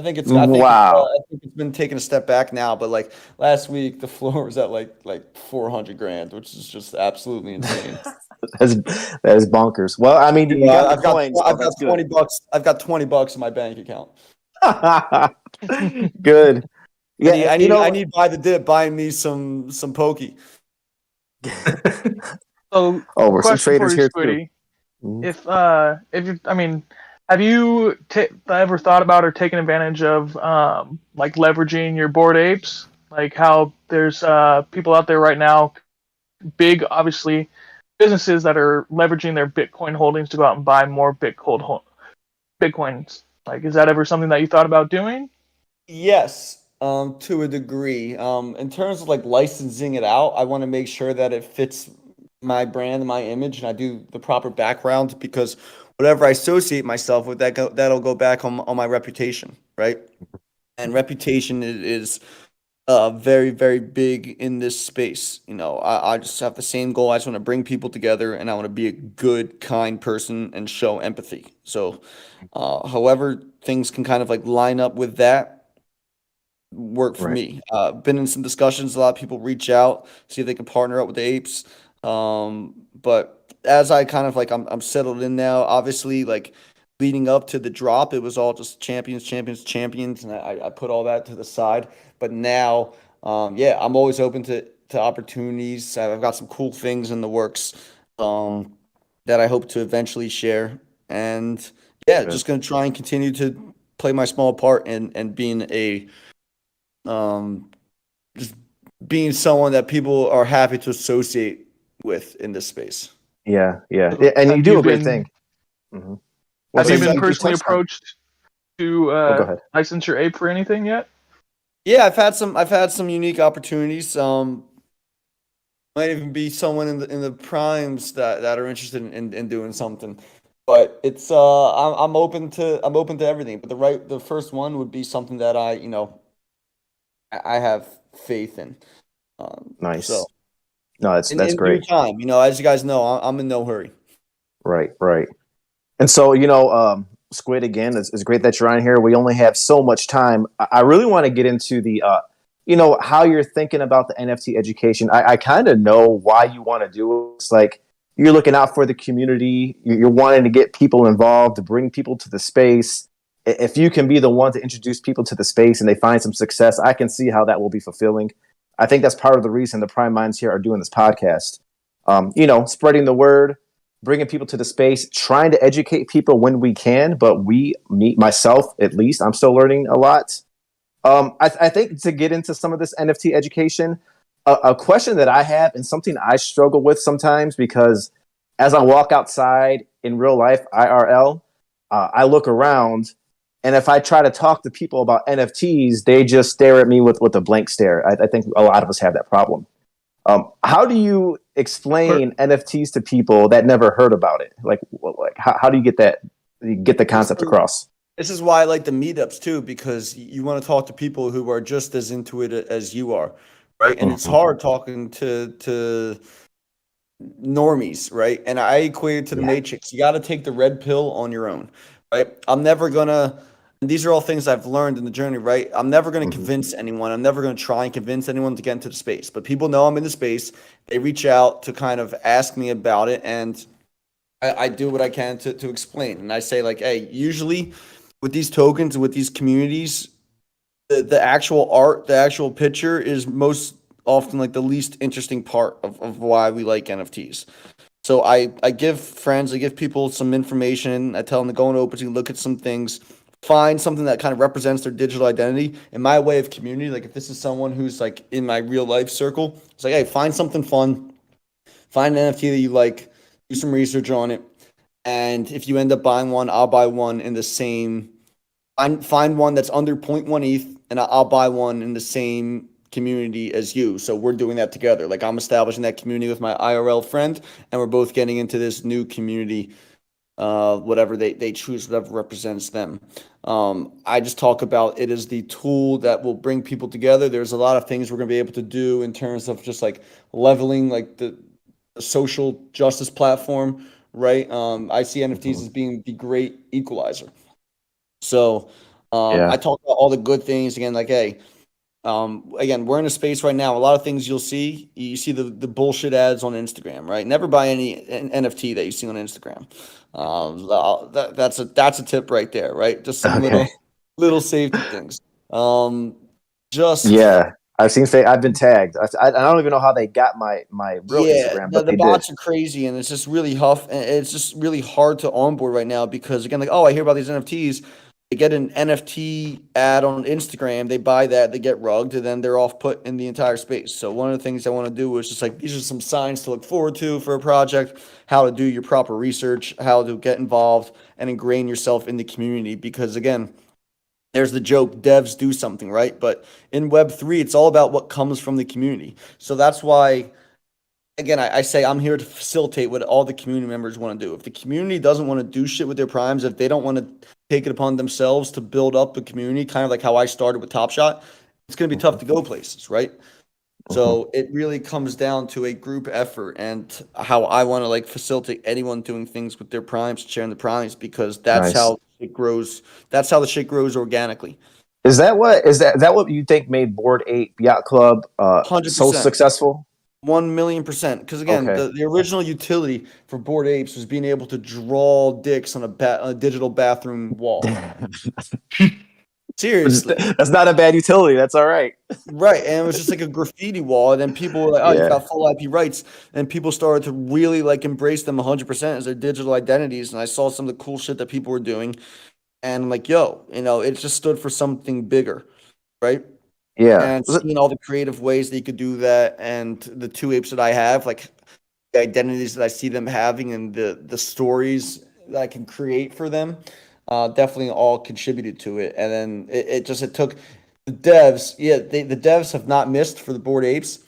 Wow. I think it's been taking a step back now, but like last week the floor was at like 400 grand, which is just absolutely insane. That is bonkers. Well, I mean, you got the coins. I've got That's 20 bucks. I've got 20 bucks in my bank account. good. Good. Yeah, I need buy the dip buying me some pokey. So, Oh, we're some question for traders you, here Squiddy. too. Mhm. If you, I mean, have you ever thought about or taken advantage of like leveraging your Bored Apes? Like how there's people out there right now, big obviously businesses that are leveraging their Bitcoin holdings to go out and buy more Bitcoins. Like, is that ever something that you thought about doing? Yes, to a degree. In terms of like licensing it out, I want to make sure that it fits my brand and my image, and I do the proper background, because whatever I associate myself with, that'll go back on my reputation, right? And reputation is very, very big in this space. I just have the same goal. I just want to bring people together, and I want to be a good, kind person and show empathy. So, however things can kind of like line up with that, work for Right. me. Been in some discussions. A lot of people reach out, see if they can partner up with the apes. But as I kind of like, I'm settled in now. Obviously, like leading up to the drop, it was all just champions, champions, champions, and I put all that to the side. But now, yeah, I'm always open to opportunities. I've got some cool things in the works, that I hope to eventually share. And yeah, Good. just gonna try and continue to play my small part and being just being someone that people are happy to associate with in this space. Yeah, and you Have do you a great been thing. Mm-hmm. have you been you personally touched on- approached to go ahead. license your ape for anything yet? Yeah, I've had some unique opportunities. Might even be someone in the primes that are interested in doing something. But it's I'm open to everything. But the first one would be something that I have faith in. Nice. So No, that's in due great. time, as you guys know, I'm in no hurry. Right. And so, Squid, again, it's great that you're on here. We only have so much time. I really want to get into the, how you're thinking about the NFT education. I kind of know why you want to do it. It's like you're looking out for the community. You're wanting to get people involved, to bring people to the space. If you can be the one to introduce people to the space and they find some success, I can see how that will be fulfilling. I think that's part of the reason the Prime Minds here are doing this podcast. Spreading the word, bringing people to the space, trying to educate people when we can. But myself, at least, I'm still learning a lot. I think to get into some of this NFT education, a question that I have and something I struggle with sometimes, because as I walk outside in real life, IRL, I look around, and if I try to talk to people about NFTs, they just stare at me with a blank stare. I think a lot of us have that problem. How do you explain NFTs to people that never heard about it? Like how do you get the concept across? This is why I like the meetups too, because you want to talk to people who are just as into it as you are, right? And it's hard talking to normies, right? And I equate it to the Matrix. You got to take the red pill on your own, right? I'm never gonna. And these are all things I've learned in the journey, right? I'm never going to convince anyone. I'm never going to try and convince anyone to get into the space. But people know I'm in the space. They reach out to kind of ask me about it, and I do what I can to explain. And I say, like, hey, usually with these tokens and with these communities, the actual art, the actual picture is most often like the least interesting part of why we like NFTs. So I give friends, I give people some information. I tell them to go on OpenSea, look at some things, find something that kind of represents their digital identity. In my way of community, like if this is someone who's like in my real life circle, it's like, hey, find something fun, find an NFT that you like, do some research on it. And if you end up buying one, I'll buy one in the same, find one that's under 0.1 ETH, and I'll buy one in the same community as you. So we're doing that together. Like I'm establishing that community with my IRL friend, and we're both getting into this new community, whatever they choose, whatever represents them. I just talk about it as the tool that will bring people together. There's a lot of things we're going to be able to do in terms of just like leveling like the social justice platform, right? I see NFTs as being the great equalizer. So I talk about all the good things again, like, hey, again, we're in a space right now. A lot of things you see the bullshit ads on Instagram, right? Never buy any NFT that you see on Instagram. That's a tip right there, right? Just some little safety things. I've been tagged. I don't even know how they got my real Instagram, but the bots are crazy, and it's just really and it's just really hard to onboard right now because again, like, oh, I hear about these NFTs. They get an NFT ad on Instagram, they buy that, they get rugged, and then they're off put in the entire space. So one of the things I want to do is just like, these are some signs to look forward to for a project, how to do your proper research, how to get involved and ingrain yourself in the community. Because again, there's the joke, devs do something, right? But in Web3, it's all about what comes from the community. So that's why, again, I say I'm here to facilitate what all the community members want to do. If the community doesn't want to do shit with their primes, if they don't want to take it upon themselves to build up a community, kind of like how I started with Top Shot, it's going to be tough to go places, right? So it really comes down to a group effort and how I want to like facilitate anyone doing things with their primes, sharing the primes, because that's how it grows. That's how the shit grows organically. Is that what you think made Bored Ape Yacht Club 100%. so successful? 1,000,000%. Because again, the original utility for Bored Apes was being able to draw dicks on a digital bathroom wall. Seriously, that's not a bad utility. That's all right. Right, and it was just like a graffiti wall, and then people were like, "Oh, you got full IP rights," and people started to really like embrace them 100% as their digital identities. And I saw some of the cool shit that people were doing, and I'm like, "Yo, it just stood for something bigger, right?" Yeah, and seeing all the creative ways that you could do that, and the two apes that I have, like the identities that I see them having, and the stories that I can create for them, definitely all contributed to it. And then it took the devs. Yeah, the devs have not missed for the Bored Apes,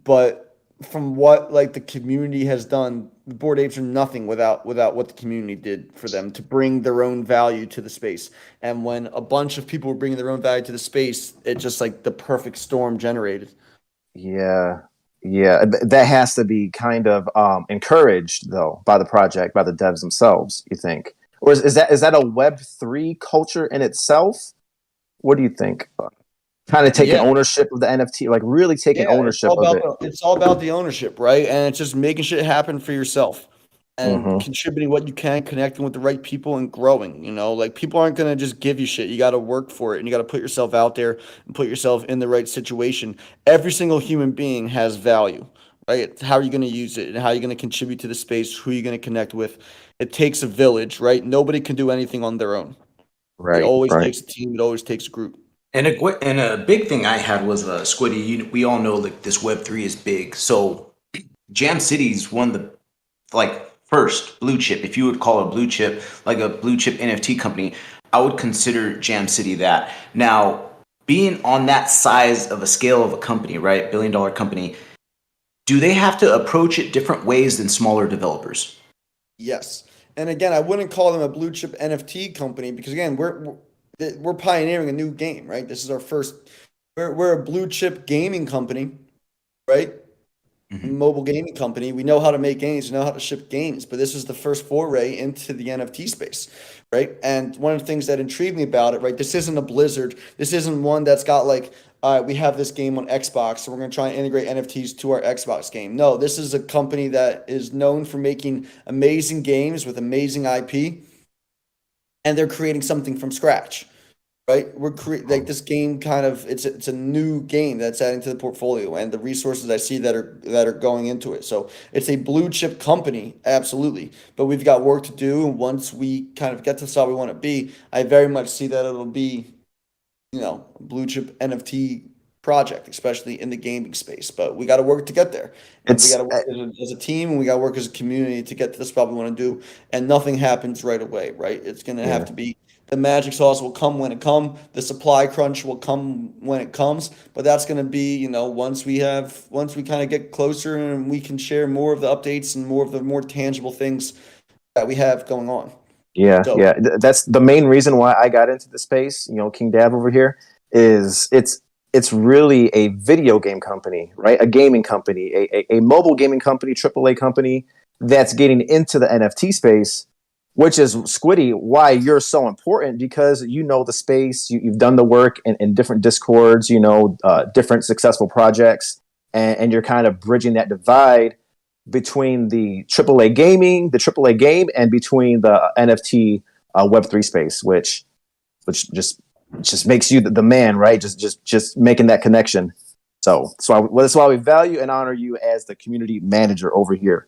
but from what like the community has done, the Bored Apes are nothing without what the community did for them to bring their own value to the space. And when a bunch of people were bringing their own value to the space, it just like the perfect storm generated. Yeah, that has to be kind of encouraged though by the project, by the devs themselves. You think, or is that a Web3 culture in itself? What do you think? Kind of taking Yeah. ownership of the NFT, like really taking Yeah, ownership of it. it's all about the ownership, right? And it's just making shit happen for yourself and Hmm. contributing what you can, connecting with the right people and growing, Like people aren't gonna just give you shit. You gotta work for it and you gotta put yourself out there and put yourself in the right situation. Every single human being has value, right? It's how are you gonna use it and how are you gonna contribute to the space, who are you gonna connect with? It takes a village, right? Nobody can do anything on their own. It Right, always right. takes a team, it always takes a group. And a big thing I had was Squiddy. We all know like this Web3 is big. So Jam City's one of the like first blue chip. If you would call a blue chip like a blue chip NFT company, I would consider Jam City that. Now, being on that size of a scale of a company, right, $1 billion company, do they have to approach it different ways than smaller developers? Yes. And again, I wouldn't call them a blue chip NFT company because again, we're pioneering a new game, right? This is our first. We're a blue chip gaming company, right? Mhm. Mobile gaming company. We know how to make games, we know how to ship games, but this is the first foray into the NFT space, right? And one of the things that intrigued me about it, right? This isn't a Blizzard. This isn't one that's got like, we have this game on Xbox, so we're going to try and integrate NFTs to our Xbox game. No, this is a company that is known for making amazing games with amazing IP, and they're creating something from scratch, right? Like this game kind of it's a new game that's adding to the portfolio and the resources I see that are going into it. So it's a blue chip company, absolutely. But we've got work to do, and once we kind of get to the spot we want to be, I very much see that it'll be, a blue chip NFT project, especially in the gaming space. But we got to work to get there, and we got It's to work as a team, and we got to work as a community to get to the spot we want to do. And nothing happens right away, right? It's going to have yeah. to be the magic sauce will come when it comes. The supply crunch will come when it comes. But that's going to be, once we kind of get closer and we can share more of the updates and more of the more tangible things that we have going on. Yeah, So yeah. That's the main reason why I got into the space. King Dab over here is it's really a video game company, right? A gaming company, a mobile gaming company, AAA company that's getting into the NFT space, which is Squiddy, why you're so important because you know the space, you've done the work in different discords, different successful projects, and you're kind of bridging that divide between the AAA game, and between the NFT Web3 space, which just makes you the man, right? Just making that connection. That's why we value and honor you as the community manager over here.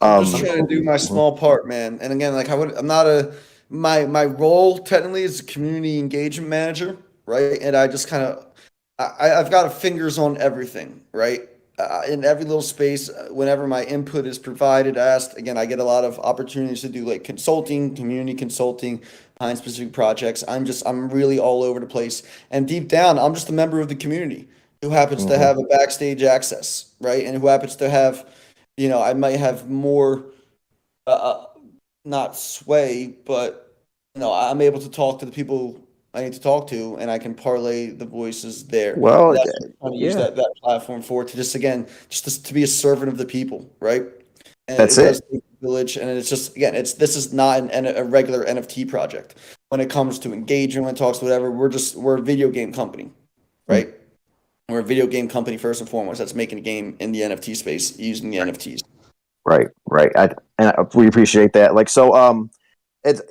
I'm just trying to do my small part, man. And again, like I'm not my role technically is a community engagement manager, right? And I just kind of I've got fingers on everything, right? In every little space, whenever my input is provided, asked, again, I get a lot of opportunities to do like consulting, community consulting behind specific projects. I'm really all over the place. And deep down, I'm just a member of the community who happens to have a backstage access, right? And who happens to have, I might have more, not sway, but, I'm able to talk to the people I need to talk to, and I can parlay the voices there. Well, And that's what I'm trying to use yeah, that platform for, to just again, to be a servant of the people, right? And that's it does it. take a village, and it's just again, this is not a regular NFT project. When it comes to engagement, when it talks to whatever, we're a video game company, right? We're a video game company first and foremost that's making a game in the NFT space using the NFTs. Right, right. We appreciate that. It's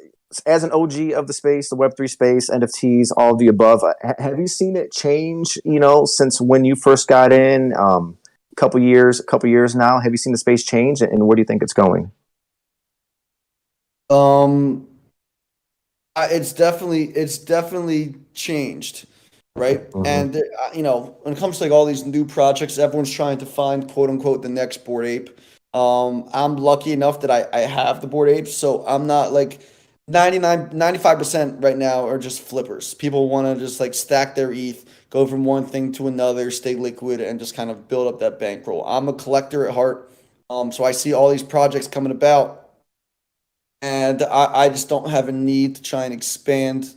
as an OG of the space, the Web3 space, NFTs, all of the above. Have you seen it change? Since when you first got in, couple years now. Have you seen the space change, and where do you think it's going? It's definitely changed, right? And when it comes to like all these new projects, everyone's trying to find quote unquote the next Bored Ape. I'm lucky enough that I have the Bored Apes, so I'm not like 95% right now are just flippers. People want to just like stack their ETH, go from one thing to another, stay liquid, and just kind of build up that bankroll. I'm a collector at heart, so I see all these projects coming about. And I just don't have a need to try and expand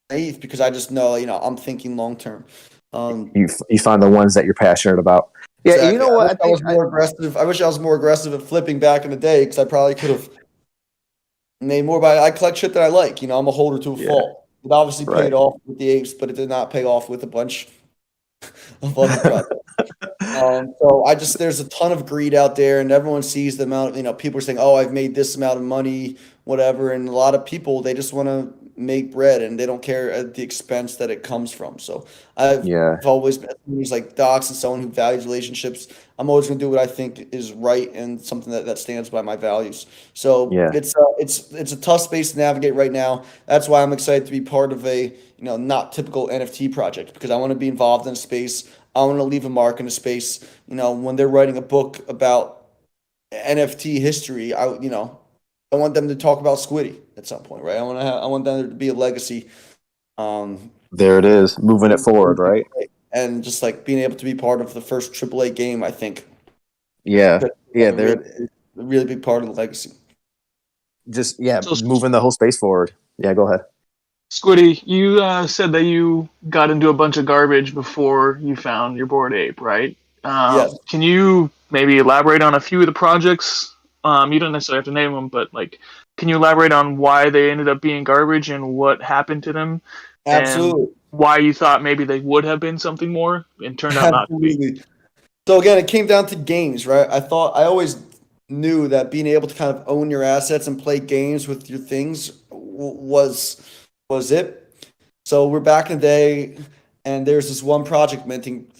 my ETH because I just know, I'm thinking long term. You find the ones that you're passionate about. Yeah, Exactly. you know what? I wish I, I, was I, I, was more aggressive. I wish I was more aggressive at flipping back in the day because I probably could have. Made more, but I collect shit that I like. I'm a holder to a Yeah. fault. It obviously Right. paid off with the apes, but it did not pay off with a bunch of other projects. So there's a ton of greed out there, and everyone sees the amount. People are saying, "Oh, I've made this amount of money, whatever," and a lot of people they just want to make bread, and they don't care at the expense that it comes from. So Yeah. I've always been like Docs and someone who values relationships. I'm always going to do what I think is right and something that stands by my values. So Yeah. it's a tough space to navigate right now. That's why I'm excited to be part of a not typical NFT project, because I want to be involved in a space. I want to leave a mark in a space. When they're writing a book about NFT history, I want them to talk about Squiddy at some point, right? I want them to be a legacy. There it is, moving it forward, right? And just like being able to be part of the first AAA game, I think. Yeah. Yeah. A There. really big part of the legacy. Just yeah, So, moving the whole space forward. Yeah. Go ahead. Squiddy, you said that you got into a bunch of garbage before you found your Bored Ape, right? Yes. Can you maybe elaborate on a few of the projects? You don't necessarily have to name them, but like, can you elaborate on why they ended up being garbage and what happened to them? Absolutely. And why you thought maybe they would have been something more and turned out not to be? Absolutely. So again, it came down to games, right? I always knew that being able to kind of own your assets and play games with your things was it. So we're back in the day, and there's this one project minting.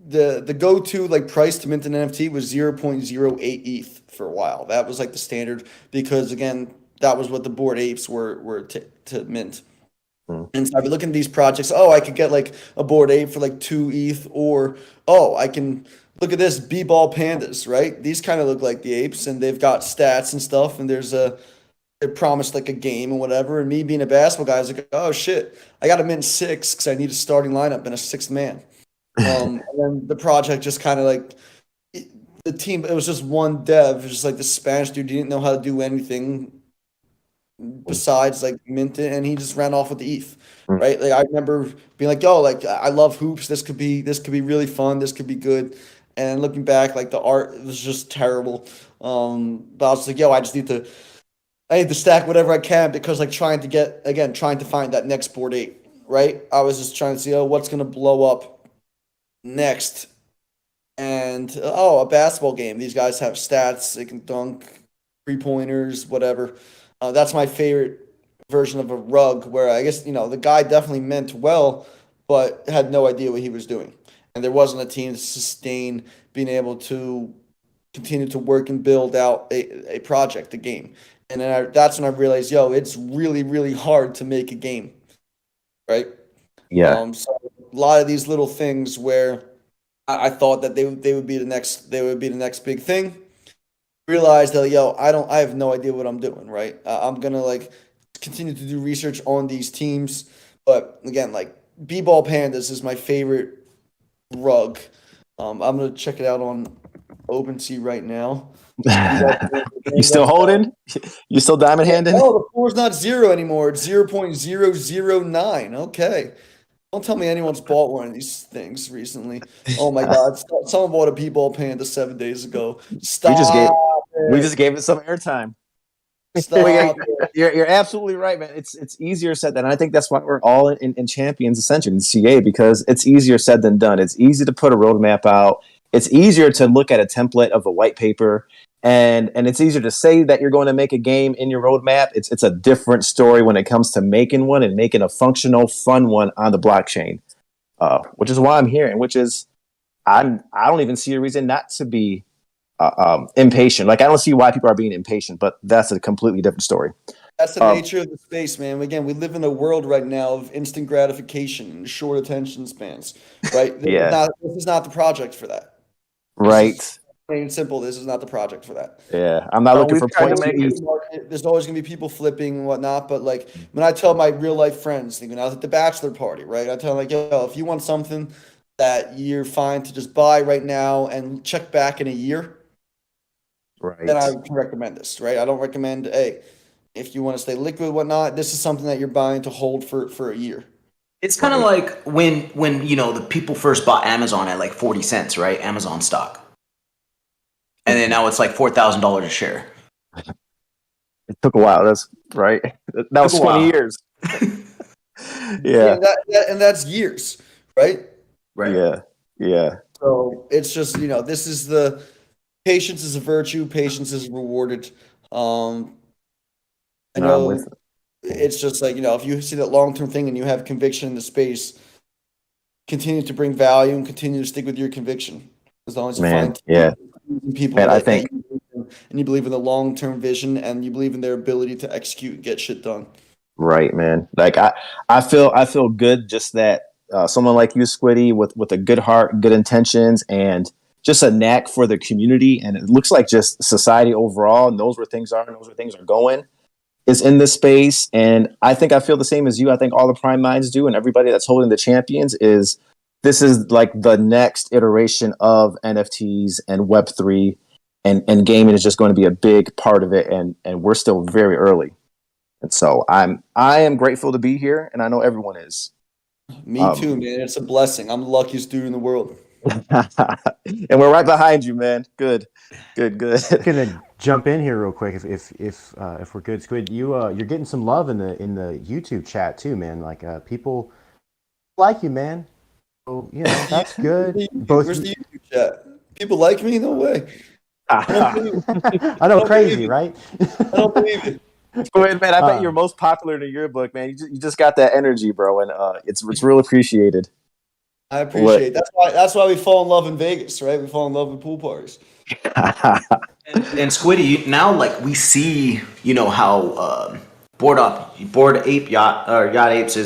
The go-to like price to mint an NFT was 0.08 ETH for a while. That was like the standard, because again, that was what the Bored Apes were to mint. And so I've been looking at these projects. Oh, I could get like a Bored Ape for like 2 ETH, or I can look at this B-ball pandas, right? These kind of look like the apes, and they've got stats and stuff, and they promised like a game and whatever. And me being a basketball guy, I was like, oh shit, I got to mint 6 because I need a starting lineup and a 6th man. And then the project just kind of like the team. It was just one dev, it was just like the Spanish dude. He didn't know how to do anything besides like mint it, and he just ran off with the ETH. Right? Like I remember being like, "Yo, like I love hoops. This could be really fun. This could be good." And looking back, like the art was just terrible. But I was like, "Yo, I need to stack whatever I can," because like trying to find that next Bored Ape. Right? I was just trying to see, what's gonna blow up next. And a basketball game. These guys have stats. They can dunk, 3-pointers, whatever. That's my favorite version of a rug, where I guess the guy definitely meant well, but had no idea what he was doing, and there wasn't a team to sustain being able to continue to work and build out a project, a game. And then that's when I realized, it's really really hard to make a game, right? Yeah. So a lot of these little things where I thought that they would be the next big thing. Realized that I have no idea what I'm doing, right? I'm gonna like continue to do research on these teams, but again, like B-ball pandas is my favorite rug. I'm gonna check it out on OpenSea right now. You still holding? You still diamond handing? Oh, the floor's not 0 anymore. It's 0.009. Okay. Don't tell me anyone's bought one of these things recently. Oh my God. Someone bought a B-ball panda 7 days ago. Stop. We just gave it some airtime. Stop. You're absolutely right, man. It's easier said than. I think that's why we're all in Champions Ascension in CA, because it's easier said than done. It's easy to put a roadmap out. It's easier to look at a template of a white paper, and it's easier to say that you're going to make a game in your roadmap. It's a different story when it comes to making one and making a functional, fun one on the blockchain, which is why I'm here, and which is I don't even see a reason not to be impatient. Like I don't see why people are being impatient, but that's a completely different story. That's the nature of the space, man. Again, we live in a world right now of instant gratification and short attention spans, right? Yeah. This is not the project for that. Right. Plain and simple, this is not the project for that. Yeah. I'm not looking for we've tried to points. make it. There's always gonna be people flipping and whatnot, but like when I tell my real life friends, when I was at the bachelor party, right? I tell them like, if you want something that you're fine to just buy right now and check back in a year, Right. then I can recommend this, right? I don't recommend, if you want to stay liquid, whatnot, this is something that you're buying to hold for a year. It's kind of like when the people first bought Amazon at like 40 cents, right? Amazon stock. And then now it's like $4,000 a share. It took a while. That's right. That was Took a 20 while. years. Yeah, Yeah. and that's years, right? Right. Yeah. Yeah. So it's just, this is the patience is a virtue, patience is rewarded. I No, I'm with know it's just like, if you see that long-term thing and you have conviction in the space, continue to bring value and continue to stick with your conviction. As long as you man. find Yeah. people Man, I that think you believe in, and you believe in the long-term vision and you believe in their ability to execute and get shit done. right, man. Like I feel good just that someone like you, Squiddy, with a good heart, good intentions, and just a knack for the community, and it looks like just society overall knows where things are, knows where things are going, is in this space. And I think I feel the same as you. I think all the Prime Minds do, and everybody that's holding the champions is this is like the next iteration of NFTs and Web3, and gaming is just going to be a big part of it. And we're still very early. And so I am grateful to be here, and I know everyone is. Me too, man. It's a blessing. I'm the luckiest dude in the world. And we're right behind you, man. Good. Gonna jump in here real quick if we're good. Squid, you're getting some love in the YouTube chat too, man. Like people like you, man. So that's good. Both. Where's the YouTube chat? People like me? No way. I don't believe it. I know, don't crazy, believe it. right? I don't believe it. Go ahead, man. I bet you're most popular in the yearbook, man. You just got that energy, bro, and it's real appreciated. I appreciate it. That's why we fall in love in Vegas, right? We fall in love in pool parties. And Squiddy, now like we see, how Board Ape Yacht or Yacht Apes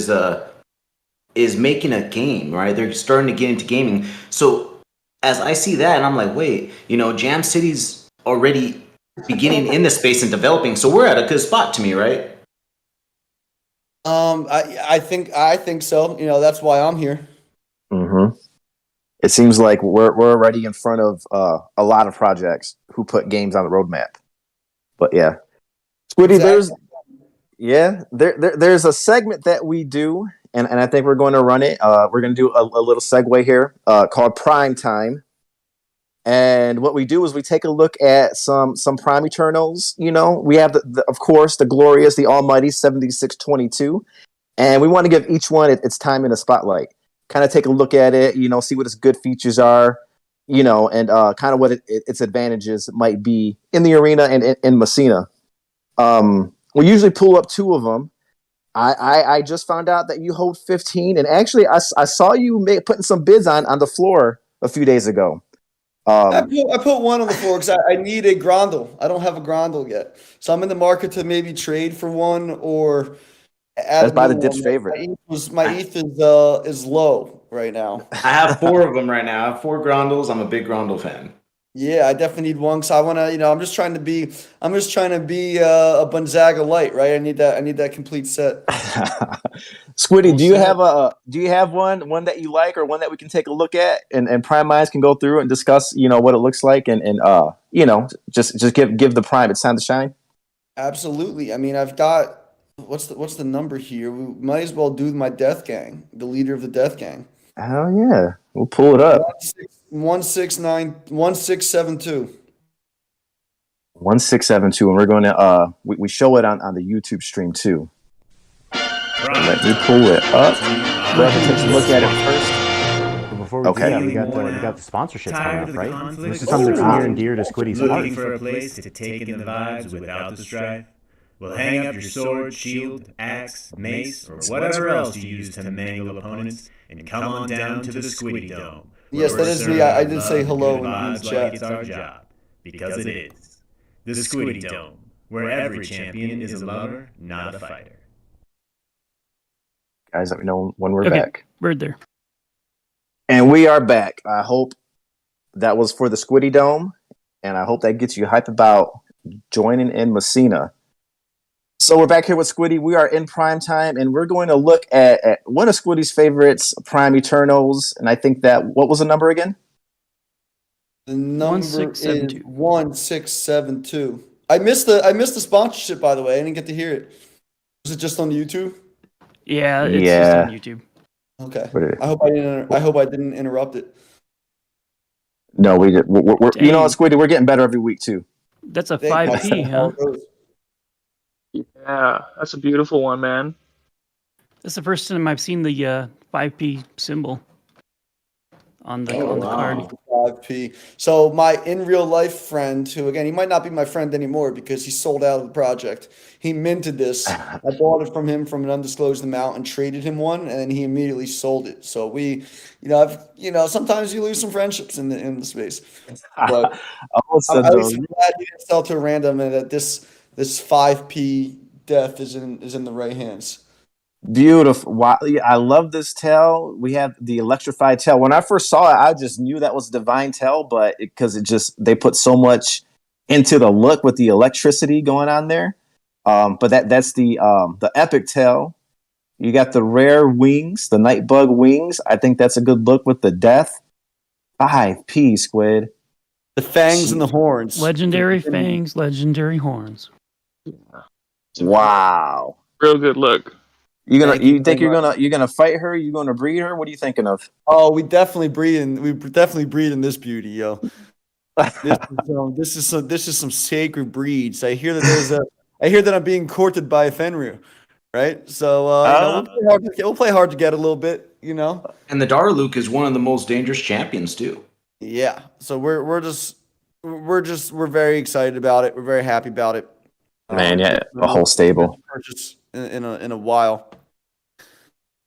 is making a game, right? They're starting to get into gaming. So as I see that, and I'm like, wait, Jam City's already beginning in the space and developing, so we're at a good spot to me, right? I think so. That's why I'm here. Mm-hmm. It seems like we're already in front of a lot of projects who put games on the roadmap. But yeah, Squiddy, Exactly. there's a segment that we do, and I think we're going to run it. We're going to do a little segue here called Prime Time. And what we do is we take a look at some Prime Eternals. We have of course the glorious, the almighty 7622, and we want to give each one its time in the spotlight. Kind of take a look at it, see what its good features are, and kind of what its advantages might be in the arena and in Messina. We usually pull up 2 of them. I just found out that you hold 15, and actually I saw you putting some bids on the floor a few days ago. I put one on the floor because I need a Grondel. I don't have a Grondel yet, so I'm in the market to maybe trade for one or add That's a by new the ditch one. favorite. My ETH is low right now. I have 4 of them right now. I have 4 Grondels. I'm a big Grondel fan. Yeah, I definitely need one because I want to. I'm just trying to be a Gonzaga light, right? I need that complete set. Squiddy, do you have one that you like or one that we can take a look at and Prime Minds can go through and discuss, what it looks like and just give the Prime its time to shine? Absolutely. I mean, I've got what's the number here? We might as well do my Death Gang, the leader of the Death Gang. Hell yeah. We'll pull it up. 1672. 1672, and we're going to we show it on the YouTube stream too. Let me pull it up. Go ahead and take a look at it first. But before we do that, we got the sponsorship coming up, right? This is something that's near and dear to Squiddy's heart. Looking for a place to take in the vibes without the strife? Well, hang up your sword, shield, axe, mace, or whatever else you use to mangle opponents, and come on down to the Squiddy Dome. Yes, that is me. I did say hello in the chat. Like it's our job, because it is. The Squiddy Dome, where every champion is a lover, not a fighter. Guys, let me know when we're back. We're there. And we are back. I hope that was for the Squiddy Dome, and I hope that gets you hyped about joining in Messina. So we're back here with Squiddy. We are in Prime Time, and we're going to look at one of Squiddy's favorites, Prime Eternals. And I think what was the number again? The number 1672. is 1672. I missed the sponsorship, by the way. I didn't get to hear it. Was it just on YouTube? Yeah, it's just on YouTube. Okay. I hope I didn't interrupt it. No, we did. We're Squiddy, we're getting better every week too. That's a 5p, huh? Yeah, that's a beautiful one, man. This is the first time I've seen the 5P symbol on the Oh, on the card. wow. 5P. So my in real life friend, who again he might not be my friend anymore because he sold out of the project. He minted this. I bought it from him from an undisclosed amount and traded him one, and then he immediately sold it. So we, sometimes you lose some friendships in the space. But Also, I'm at least though, glad you didn't sell to a random and that this 5P death is in the right hands. beautiful. Wow. Yeah, I love this tail. We have the electrified tail. When I first saw it, I just knew that was divine tail, but because they put so much into the look with the electricity going on there. But that's the epic tail. You got the rare wings, the night bug wings. I think that's a good look with the death. 5P squid. The fangs and the horns. Legendary fangs, legendary horns. Wow. Real good look. Thank you You think very you're gonna fight her? You're gonna breed her? What are you thinking of? Oh, we definitely breed in this beauty, yo. This is some sacred breeds. I hear that I'm being courted by a Fenrir, right? So we'll play hard to get a little bit, you know. And the Darluke is one of the most dangerous champions too. Yeah. So we're very excited about it. We're very happy about it. Man, yeah, a whole stable. Purchase in a while.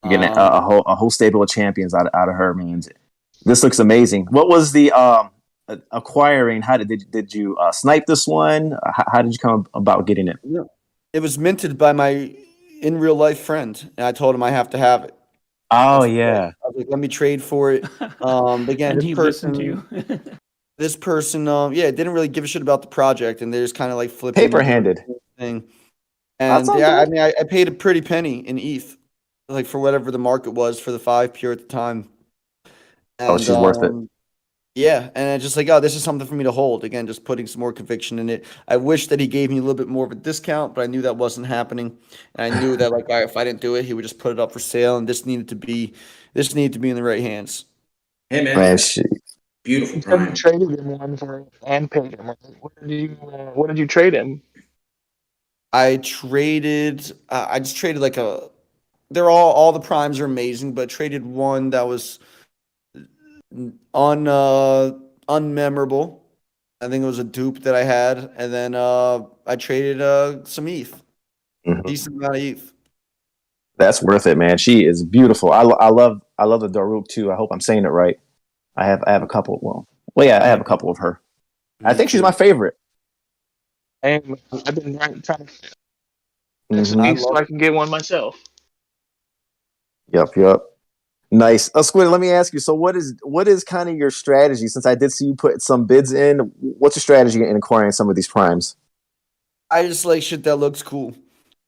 You're getting a whole stable of champions out of her, man. This looks amazing. What was the acquiring? How did you snipe this one? How did you come about getting it? Yeah. It was minted by my in real life friend, and I told him I have to have it. Oh yeah. I was like, let me trade for it. Again, And he listened to you. this person, didn't really give a shit about the project, and they're just kind of like flipping Paper-handed thing. And That's yeah, I good. mean, I paid a pretty penny in ETH, like for whatever the market was for the 5 pure at the time. Oh, she's worth it. Yeah, and it's just like, oh, this is something for me to hold. Again, just putting some more conviction in it. I wish that he gave me a little bit more of a discount, but I knew that wasn't happening. And I knew that like, all right, if I didn't do it, he would just put it up for sale, and this needed to be in the right hands. Hey man, Man, beautiful You said you prime. traded him one for and paid him. What did you trade him? I just traded like they're all the primes are amazing, but traded one that was unmemorable. I think it was a dupe that I had, and then I traded some ETH, Mhm. decent amount of ETH. That's worth it, man. She is beautiful. I love the Daruk too. I hope I'm saying it right. I have a couple. Well, yeah, I have a couple of her. I think she's my favorite. And I've been trying to Mhm. so I can get one myself. Yep. Nice. Squid, let me ask you. So, what is kind of your strategy? Since I did see you put some bids in, what's your strategy in acquiring some of these primes? I just like shit that looks cool,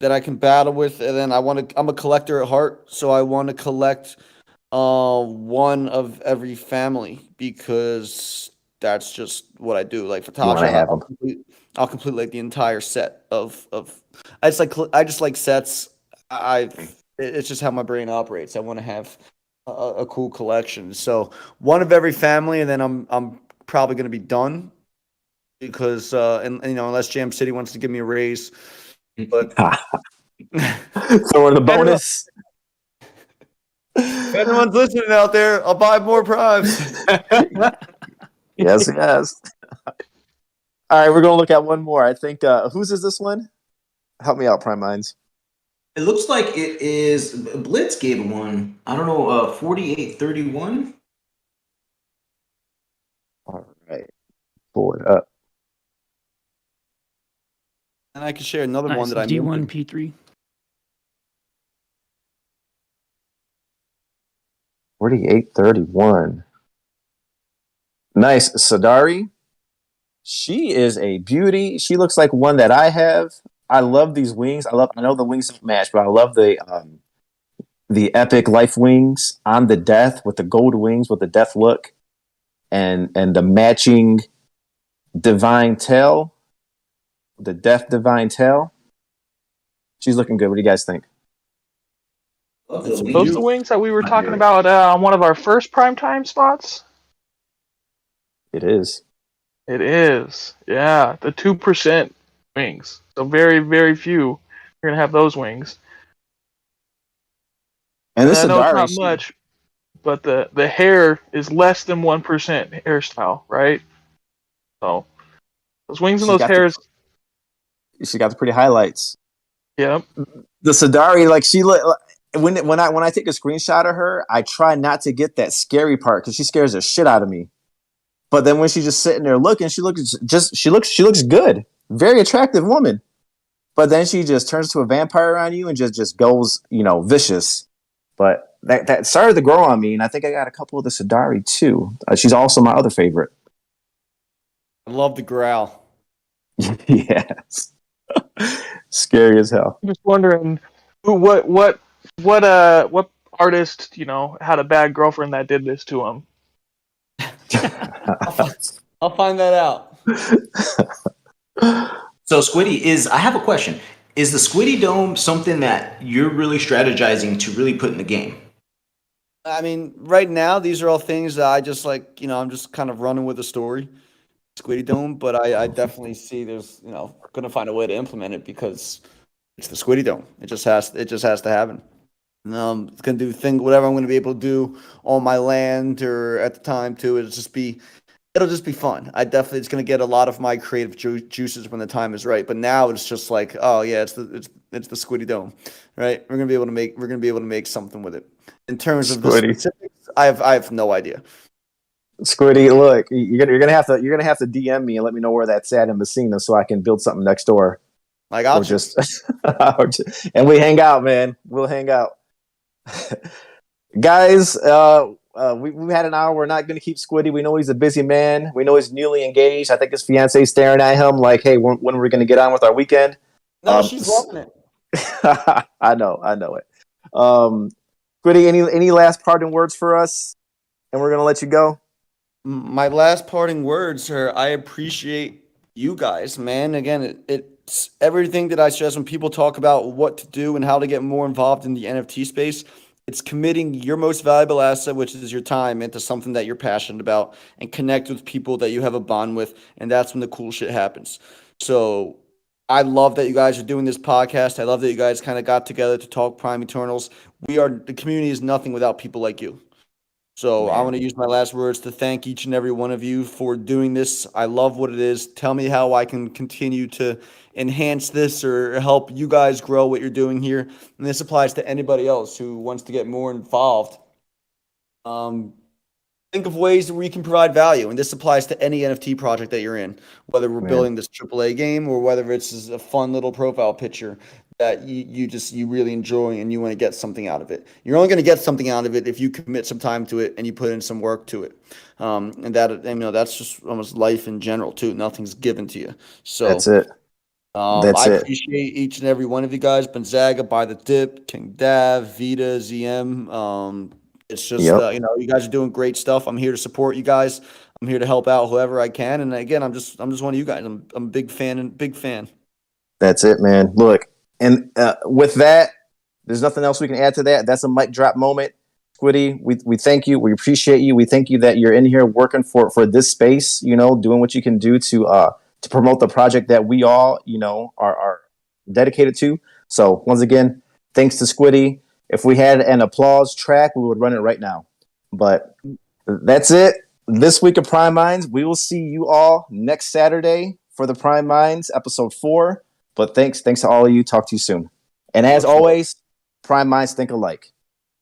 that I can battle with, and then I'm a collector at heart, so I want to collect one of every family because that's just what I do. Like for Top wanna Shot, have I'll complete like the entire set of. I just like sets. It's just how my brain operates. I want to have a cool collection. So one of every family, and then I'm probably going to be done because and unless Jam City wants to give me a raise, but Throw in the bonus. if anyone's listening out there, I'll buy more primes. Yes. All right, we're gonna look at one more. I think whose is this one? Help me out, Prime Minds. It looks like it is Blitz gave one. I don't know, 4831. All right, pull it up. And I can share another one Nice. that I D1 minted. P3. 4831. Nice. Sadari. She is a beauty. She looks like one that I have. I love these wings. I know the wings don't match, but I love the epic life wings on the death with the gold wings with the death look and the matching divine tail. The death divine tail. She's looking good. What do you guys think? Those are the wings that we were talking about on one of our first primetime spots. It is. It is, yeah, the 2% wings. So very, very few. You're gonna have those wings. And And this I know it's Adari, not much, but the hair is less than 1% hairstyle, right? So those wings and she's those got the hairs, she got the pretty highlights. yeah. The Sadari, like she look when I take a screenshot of her, I try not to get that scary part because she scares the shit out of me. But then when she's just sitting there looking, she looks good, very attractive woman. But then she just turns to a vampire on you and just goes, vicious. But that started to grow on me, and I think I got a couple of the Sadari too. She's also my other favorite. I love the growl. Yes, scary as hell. I'm just wondering what artist, had a bad girlfriend that did this to him. I'll find that out. So Squiddy, I have a question. Is the Squiddy Dome something that you're really strategizing to really put in the game? I mean, right now, these are all things that I just like, I'm just kind of running with the story, Squiddy Dome, but I definitely see there's, going to find a way to implement it because it's the Squiddy Dome. It just has to happen. It's going to do whatever I'm going to be able to do on my land or at the time too. It'll just be fun. It's going to get a lot of my creative juices when the time is right. But now it's just like, oh yeah, it's the Squiddy Dome, right? We're going to be able to make something with it. In terms of the specifics, I have no idea. Squiddy, look, you're gonna have to DM me and let me know where that's at in Messina so I can build something next door. I got you. And we hang out, man. We'll hang out. Guys, we had an hour. We're not going to keep Squiddy. We know he's a busy man. We know he's newly engaged. I think his fiance's staring at him like, hey, when are we going to get on with our weekend? No, she's loving it. I know it. Squiddy, any last parting words for us? And we're going to let you go. My last parting words are I appreciate you guys, man. Again, it's everything that I stress when people talk about what to do and how to get more involved in the NFT space. It's committing your most valuable asset, which is your time, into something that you're passionate about and connect with people that you have a bond with. And that's when the cool shit happens. So I love that you guys are doing this podcast. I love that you guys kind of got together to talk Prime Eternals. The community is nothing without people like you. So I want to use my last words to thank each and every one of you for doing this. I love what it is. Tell me how I can continue to enhance this or help you guys grow what you're doing here. And this applies to anybody else who wants to get more involved. Think of ways that we can provide value. And this applies to any NFT project that you're in, whether we're building this AAA game or whether it's a fun little profile picture that you really enjoy and you want to get something out of it. You're only going to get something out of it if you commit some time to it and you put in some work to it. And that's just almost life in general too. Nothing's given to you. So that's it. I appreciate each and every one of you guys. Gonzaga, By the Dip, King Dav, Vita, ZM. It's just you guys are doing great stuff. I'm here to support you guys. I'm here to help out whoever I can. And again, I'm just one of you guys. I'm a big fan. That's it, man. Look. And with that, there's nothing else we can add to that. That's a mic drop moment. Squiddy, we thank you. We appreciate you. We thank you that you're in here working for this space, doing what you can do to promote the project that we all, are dedicated to. So once again, thanks to Squiddy. If we had an applause track, we would run it right now. But that's it. This week of Prime Minds. We will see you all next Saturday for the Prime Minds episode 4. But thanks to all of you. Talk to you soon. And as always, Prime Minds think alike.